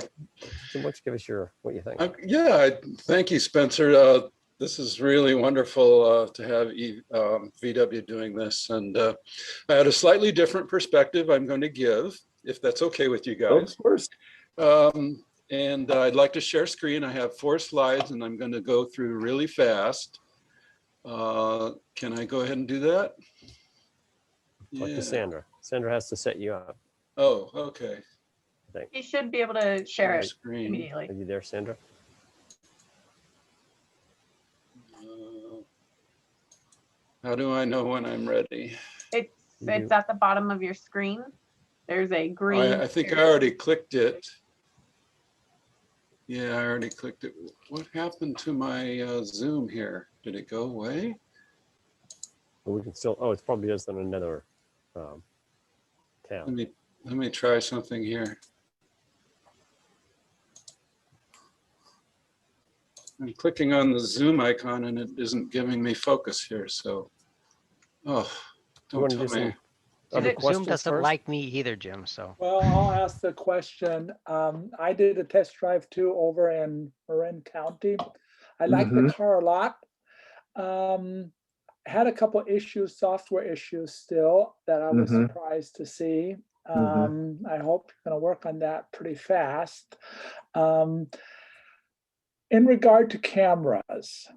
Jim, why don't you give us what you think? Thank you, Spencer. This is really wonderful to have VW doing this. And I had a slightly different perspective I'm going to give, if that's okay with you guys. Of course. And I'd like to share screen. I have 4 slides and I'm going to go through really fast. Can I go ahead and do that? Talk to Sandra. Sandra has to set you up. Oh, okay. You should be able to share it screen immediately. Are you there, Sandra? How do I know when I'm ready? It's at the bottom of your screen. There's a green. I think I already clicked it. Yeah, I already clicked it. What happened to my Zoom here? Did it go away? Well, we can still. Oh, it's probably just on another tab. Let me try something here. I'm clicking on the Zoom icon and it isn't giving me focus here. So, don't tell me. Zoom doesn't like me either, Jim. So. Well, I'll ask the question. I did a test drive too over in Marin County. I like the car a lot. Had a couple issues, software issues still that I was surprised to see. I hope you're going to work on that pretty fast. In regard to cameras,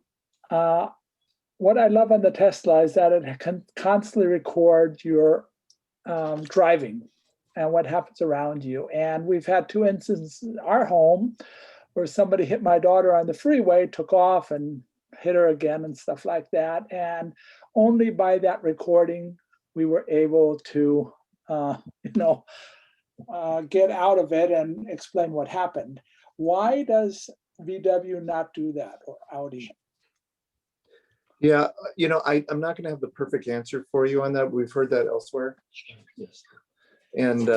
what I love on the Tesla is that it can constantly record your driving and what happens around you. And we've had 2 instances in our home where somebody hit my daughter on the freeway, took off and hit her again and stuff like that. And only by that recording, we were able to, get out of it and explain what happened. Why does VW not do that, or Audi? Yeah, I'm not going to have the perfect answer for you on that. We've heard that elsewhere. Yes. And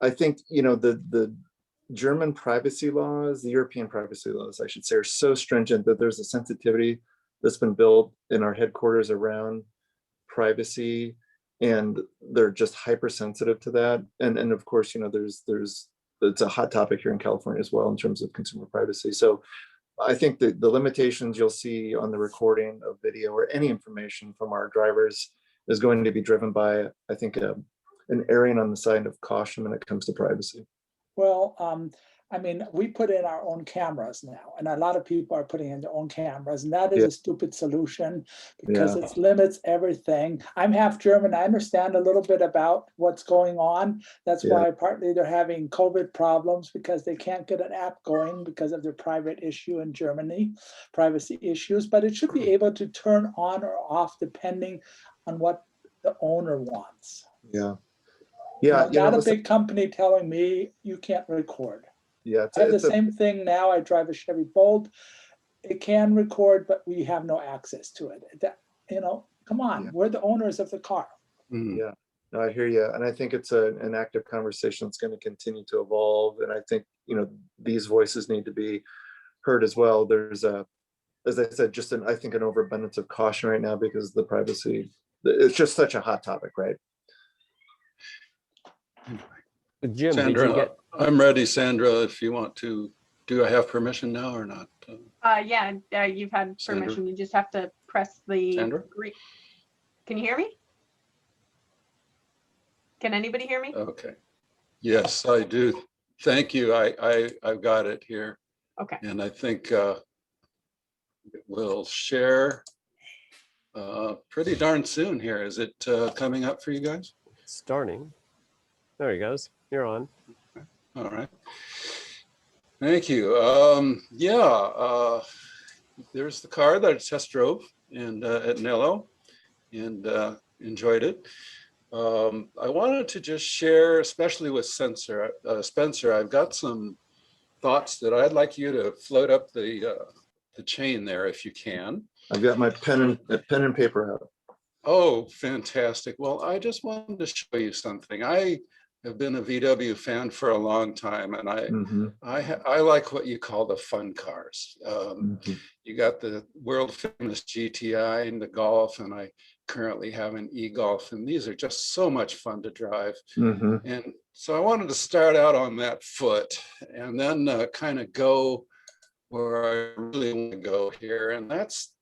I think, the German privacy laws, the European privacy laws, I should say, are so stringent that there's a sensitivity that's been built in our headquarters around privacy, and they're just hypersensitive to that. And of course, it's a hot topic here in California as well in terms of consumer privacy. So I think that the limitations you'll see on the recording of video or any information from our drivers is going to be driven by, I think, an erring on the side of caution when it comes to privacy. Well, we put in our own cameras now, and a lot of people are putting in their own cameras, and that is a stupid solution because it limits everything. I'm half German. I understand a little bit about what's going on. That's why partly they're having COVID problems, because they can't get an app going because of their private issue in Germany, privacy issues. But it should be able to turn on or off depending on what the owner wants. Yeah. Not a big company telling me you can't record. Yeah, I have the same thing now. I drive a Chevy Bolt. It can record, but we have no access to it. Come on, we're the owners of the car. Yeah, no, I hear you. And I think it's an active conversation that's going to continue to evolve. And I think, these voices need to be heard as well. There's as I said, just I think an overabundance of caution right now because the privacy, it's just such a hot topic, right? Jim, Sandra, I'm ready, Sandra, if you want to. Do I have permission now or not? Yeah, you've had permission. Sandra? You just have to press the Sandra? green. Can you hear me? Can anybody hear me? Okay. Yes, I do. Thank you. I've got it here. Okay. And I think we'll share pretty darn soon here. Is it coming up for you guys? Starting. There he goes. You're on. All right. Thank you. There's the car that I test drove at Nello and enjoyed it. I wanted to just share, especially with Spencer, I've got some thoughts that I'd like you to float up the chain there if you can. I've got my pen and paper out. Oh, fantastic. Well, I just wanted to show you something. I have been a VW fan for a long time, and I like what you call the fun cars. You got the world famous GTI and the Golf, and I currently have an e-Golf, and these are just so much fun to drive. And so I wanted to start out on that foot and then kind of go where I really want to go here, and that's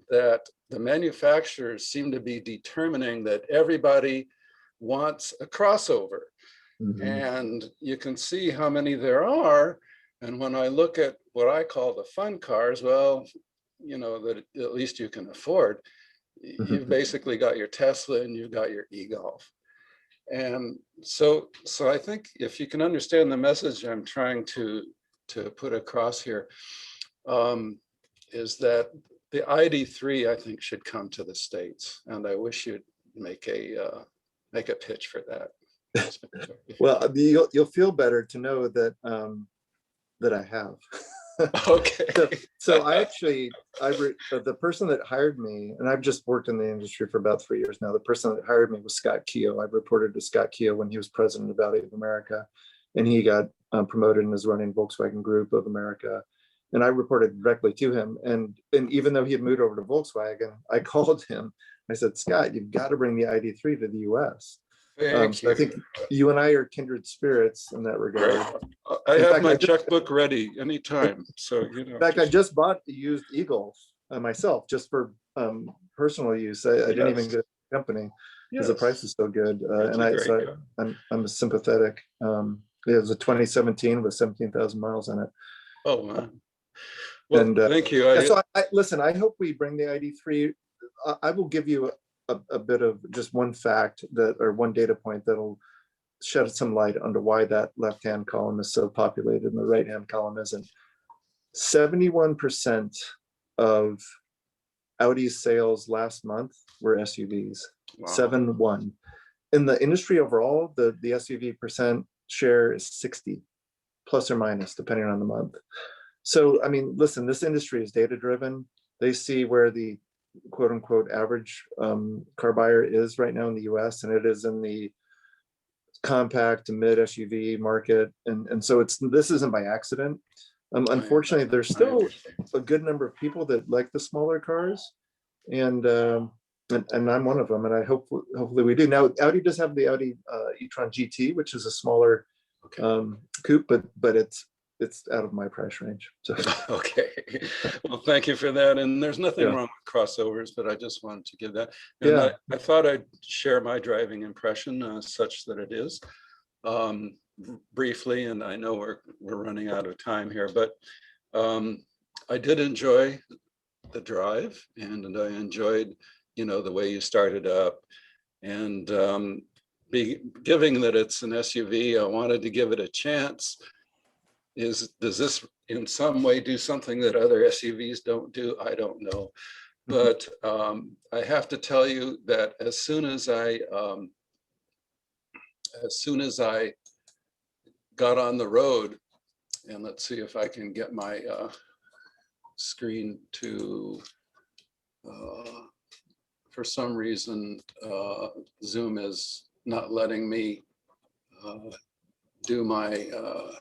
that the manufacturers seem to be determining that everybody wants a crossover. And you can see how many there are. And when I look at what I call the fun cars, well, that at least you can afford, you've basically got your Tesla and you've got your e-Golf. And so I think if you can understand the message I'm trying to put across here, is that the ID.3, I think, should come to the States. And I wish you'd make a pitch for that. Well, you'll feel better to know that that I have. Okay. So the person that hired me, and I've just worked in the industry for about 3 years now. The person that hired me was Scott Keogh. I reported to Scott Keogh when he was president of Audi of America, and he got promoted and is running Volkswagen Group of America. And I reported directly to him. And even though he had moved over to Volkswagen, I called him. I said, Scott, you've got to bring the ID.3 to the US. So I think you and I are kindred spirits in that regard. I have my checkbook ready anytime. So, in fact, I just bought the used e-Golf myself just for personal use. I didn't even get a company because the price is so good. I'm sympathetic. It was a 2017 with 17,000 miles on it. Oh, man. Well, thank you. Listen, I hope we bring the ID.3. I will give you a bit of just one fact or one data point that'll shed some light onto why that left-hand column is so populated and the right-hand column isn't. 71% of Audi's sales last month were SUVs. Wow. 7-1. in the industry overall, the SUV percent share is 60, plus or minus, depending on the month. So, I mean, listen, this industry is data driven. They see where the quote unquote average car buyer is right now in the US, and it is in the compact to mid SUV market. And so this isn't by accident. Unfortunately, there's still a good number of people that like the smaller cars. And I'm one of them, and I hopefully we do. Now, Audi does have the Audi e-tron GT, which is a smaller coupe, but it's out of my price range. So okay, well, thank you for that. And there's nothing wrong with crossovers, but I just wanted to give that. And I thought I'd share my driving impression, such that it is, briefly. And I know we're running out of time here, but I did enjoy the drive, and I enjoyed, the way you started up, and giving that it's an SUV, I wanted to give it a chance. Does this in some way do something that other SUVs don't do? I don't know, but I have to tell you that as soon as I got on the road, and let's see if I can get my screen to, for some reason, Zoom is not letting me do my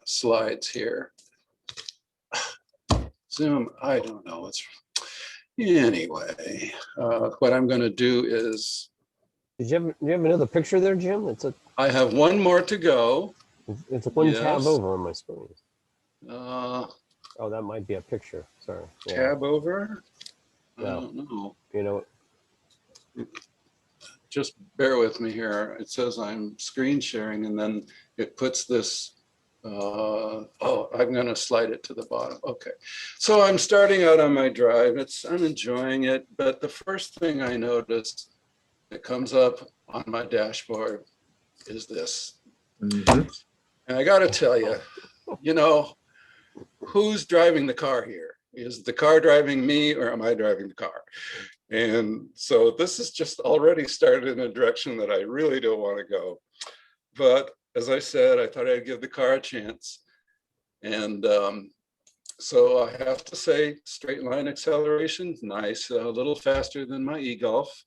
slides here. Zoom, I don't know. Anyway, what I'm going to do is. Do you have another picture there, Jim? I have one more to go. It's one tab over on my screen. Oh, that might be a picture. Sorry. Tab over? No. I don't know. Just bear with me here. It says I'm screen sharing, and then it puts this. I'm going to slide it to the bottom. Okay. So I'm starting out on my drive. I'm enjoying it, but the first thing I noticed that comes up on my dashboard is this. Mm-hmm. And I got to tell you, who's driving the car here? Is the car driving me, or am I driving the car? And so this has just already started in a direction that I really don't want to go. But as I said, I thought I'd give the car a chance. And so I have to say, straight line acceleration, nice, a little faster than my e-Golf.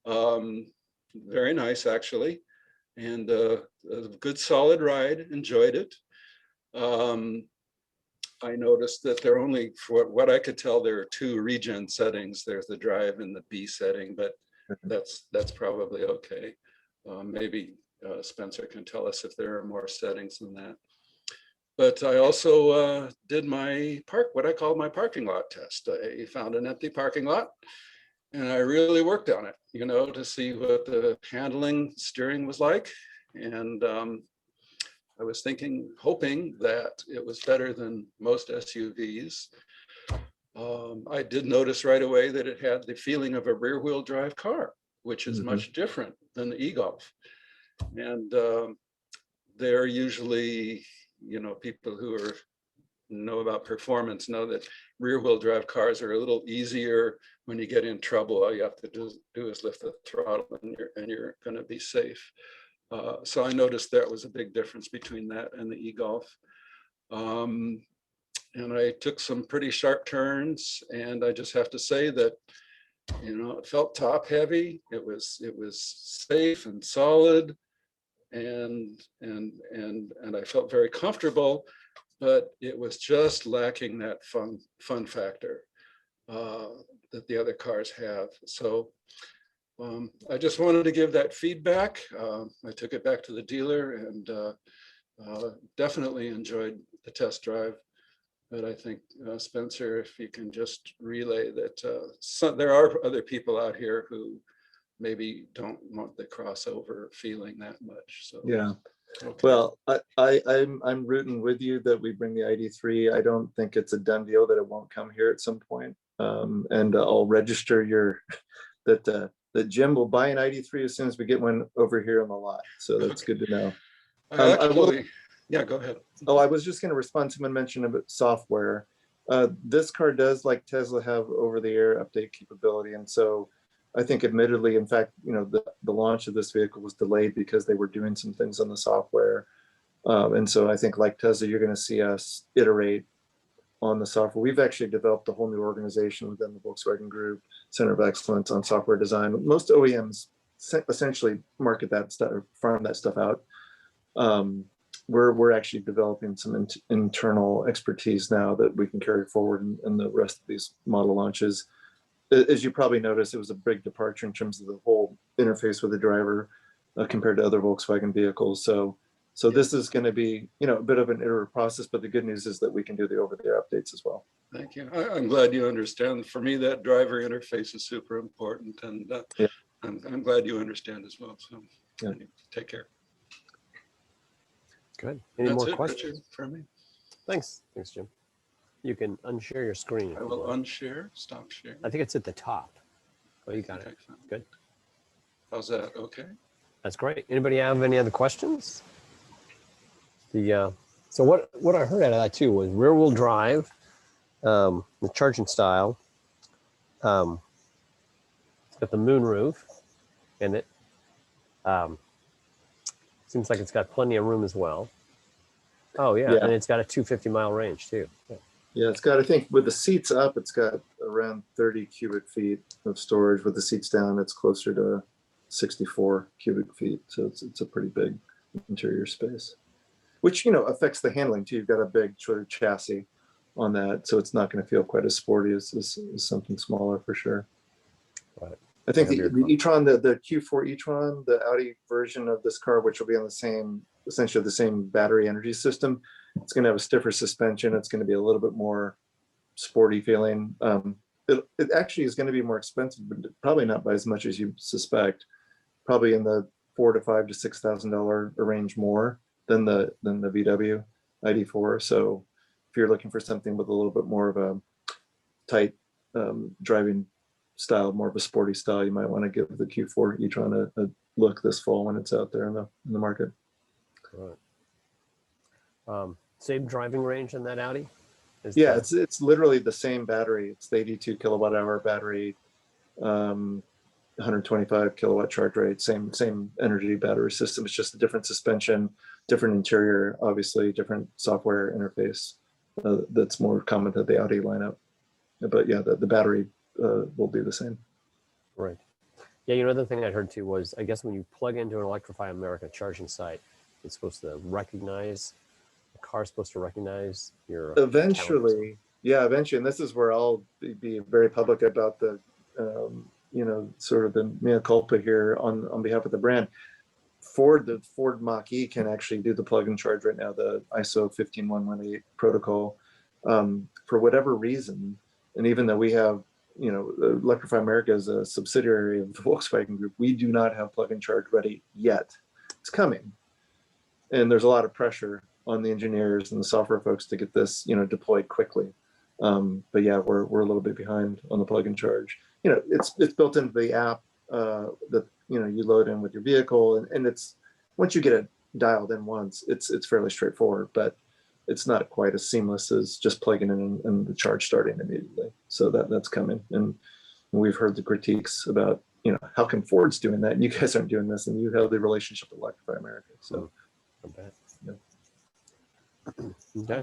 Very nice, actually. And a good solid ride, enjoyed it. I noticed that there are only, for what I could tell, there are 2 regen settings. There's the drive and the B setting, but that's probably okay. Maybe Spencer can tell us if there are more settings than that. But I also did my what I call my parking lot test. I found an empty parking lot, and I really worked on it, to see what the handling, steering was like. And I was hoping that it was better than most SUVs. I did notice right away that it had the feeling of a rear wheel drive car, which is much different than the e-Golf. And they're usually, people who know about performance know that rear wheel drive cars are a little easier. When you get in trouble, all you have to do is lift the throttle, and you're going to be safe. So I noticed there was a big difference between that and the e-Golf. And I took some pretty sharp turns, and I just have to say that, it felt top heavy. It was safe and solid, and I felt very comfortable, but it was just lacking that fun factor that the other cars have. So I just wanted to give that feedback. I took it back to the dealer, and definitely enjoyed the test drive. But I think, Spencer, if you can just relay that there are other people out here who maybe don't want the crossover feeling that much. So yeah. Okay. Well, I'm rooting with you that we bring the ID.3. I don't think it's a done deal that it won't come here at some point. And I'll register that Jim will buy an ID.3 as soon as we get one over here on the lot. So that's good to know. Yeah, go ahead. Oh, I was just going to respond to someone mentioned about software. This car does, like Tesla, have over-the-air update capability, and so I think admittedly, in fact, the launch of this vehicle was delayed because they were doing some things on the software. And so I think like Tesla, you're going to see us iterate on the software. We've actually developed a whole new organization within the Volkswagen Group, Center of Excellence on Software Design. Most OEMs essentially market that stuff, farm that stuff out. We're actually developing some internal expertise now that we can carry forward in the rest of these model launches. As you probably noticed, it was a big departure in terms of the whole interface with the driver compared to other Volkswagen vehicles. So this is going to be, a bit of an iterative process, but the good news is that we can do the over-the-air updates as well. Thank you. I'm glad you understand. For me, that driver interface is super important, and yeah. I'm glad you understand as well. So yeah. Take care. Good. Any That's more it, questions? Richard, for me? Thanks, Jim. You can unshare your screen. I will unshare, stop sharing. I think it's at the top. Oh, you got it. Good. How's that? Okay. That's great. Anybody have any other questions? So what I heard out of that too was rear wheel drive, the charging style. It's got the moonroof in it. Seems like it's got plenty of room as well. Oh yeah, and it's got a 250-mile range too. Yeah, it's got, I think with the seats up, it's got around 30 cubic feet of storage. With the seats down, it's closer to 64 cubic feet. So it's a pretty big interior space, which, affects the handling too. You've got a big sort of chassis on that. So it's not going to feel quite as sporty as something smaller for sure. Right. I think the e-tron, the Q4 e-tron, the Audi version of this car, which will be on essentially the same battery energy system, it's going to have a stiffer suspension. It's going to be a little bit more sporty feeling. It actually is going to be more expensive, but probably not by as much as you suspect. Probably in the $4,500 to $6,000 range more than the VW ID.4. So if you're looking for something with a little bit more of a tight driving style, more of a sporty style, you might want to give the Q4 e-tron a look this fall when it's out there in the market. Right. Same driving range in that Audi? It's literally the same battery. It's the 82 kilowatt hour battery, 125 kilowatt charge rate, same energy battery system. It's just a different suspension, different interior, obviously different software interface that's more common to the Audi lineup. But yeah, the battery will be the same. Right. Yeah, another thing I heard too was, I guess when you plug into an Electrify America charging site, it's supposed to recognize, the car's supposed to recognize your eventually. And this is where I'll be very public about the sort of the mea culpa here on behalf of the brand. The Ford Mach-E can actually do the plug and charge right now, the ISO 15118 protocol. For whatever reason, and even though we have, Electrify America is a subsidiary of the Volkswagen Group, we do not have plug and charge ready yet. It's coming. And there's a lot of pressure on the engineers and the software folks to get this, deployed quickly. But yeah, we're a little bit behind on the plug and charge. It's built into the app that you load in with your vehicle, and it's, once you get it dialed in once, it's fairly straightforward, but it's not quite as seamless as just plugging in and the charge starting immediately. So that's coming, and we've heard the critiques about how come Ford's doing that and you guys aren't doing this, and you have the relationship with Electrify America. So okay.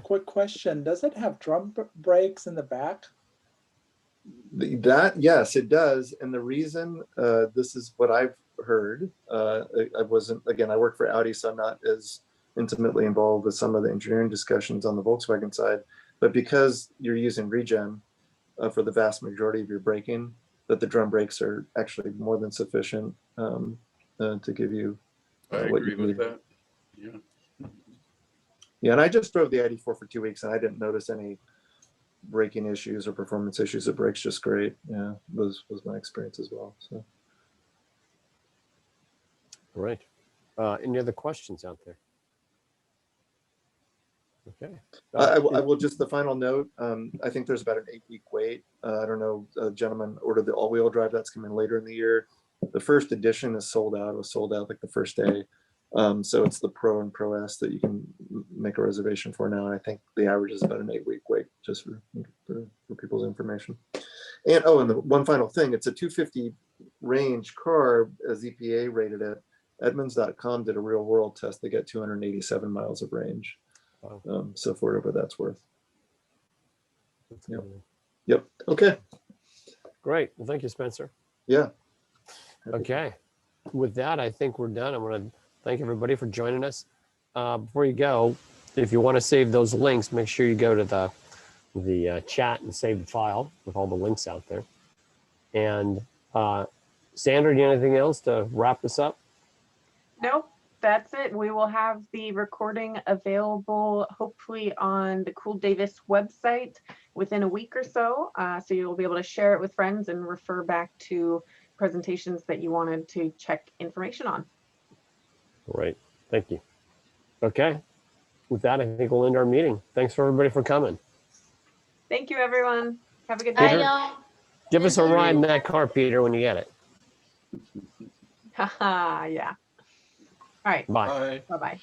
Quick question: does it have drum brakes in the back? Yes, it does. And the reason, this is what I've heard. I work for Audi, so I'm not as intimately involved with some of the engineering discussions on the Volkswagen side. But because you're using regen for the vast majority of your braking, that the drum brakes are actually more than sufficient to give you what you need. With that. Yeah. Yeah, and I just drove the ID.4 for 2 weeks, and I didn't notice any braking issues or performance issues. It brakes just great. Yeah, was my experience as well. So, right. Any other questions out there? Okay. I will just, the final note. I think there's about an 8-week wait. I don't know. A gentleman ordered the all-wheel drive. That's coming later in the year. The first edition is sold out. It was sold out like the first day. So it's the Pro and Pro S that you can make a reservation for now. And I think the average is about an 8-week wait, just for people's information. And the one final thing, it's a 250 range car, as EPA rated it, Edmunds.com did a real world test. They got 287 miles of range. Wow. So for whatever that's worth. Yep. Yep. Okay. Great. Well, thank you, Spencer. Yeah. Okay. With that, I think we're done. I want to thank everybody for joining us. Before you go, if you want to save those links, make sure you go to the chat and save the file with all the links out there. And Sandra, do you have anything else to wrap this up? Nope, that's it. We will have the recording available hopefully on the Cool Davis website within a week or so. So you'll be able to share it with friends and refer back to presentations that you wanted to check information on. Great. Thank you. Okay. With that, I think we'll end our meeting. Thanks for everybody for coming. Thank you, everyone. Have a good Peter, day. give us a ride in that car, Peter, when you get it. Haha, yeah. All right. Bye. Bye-bye.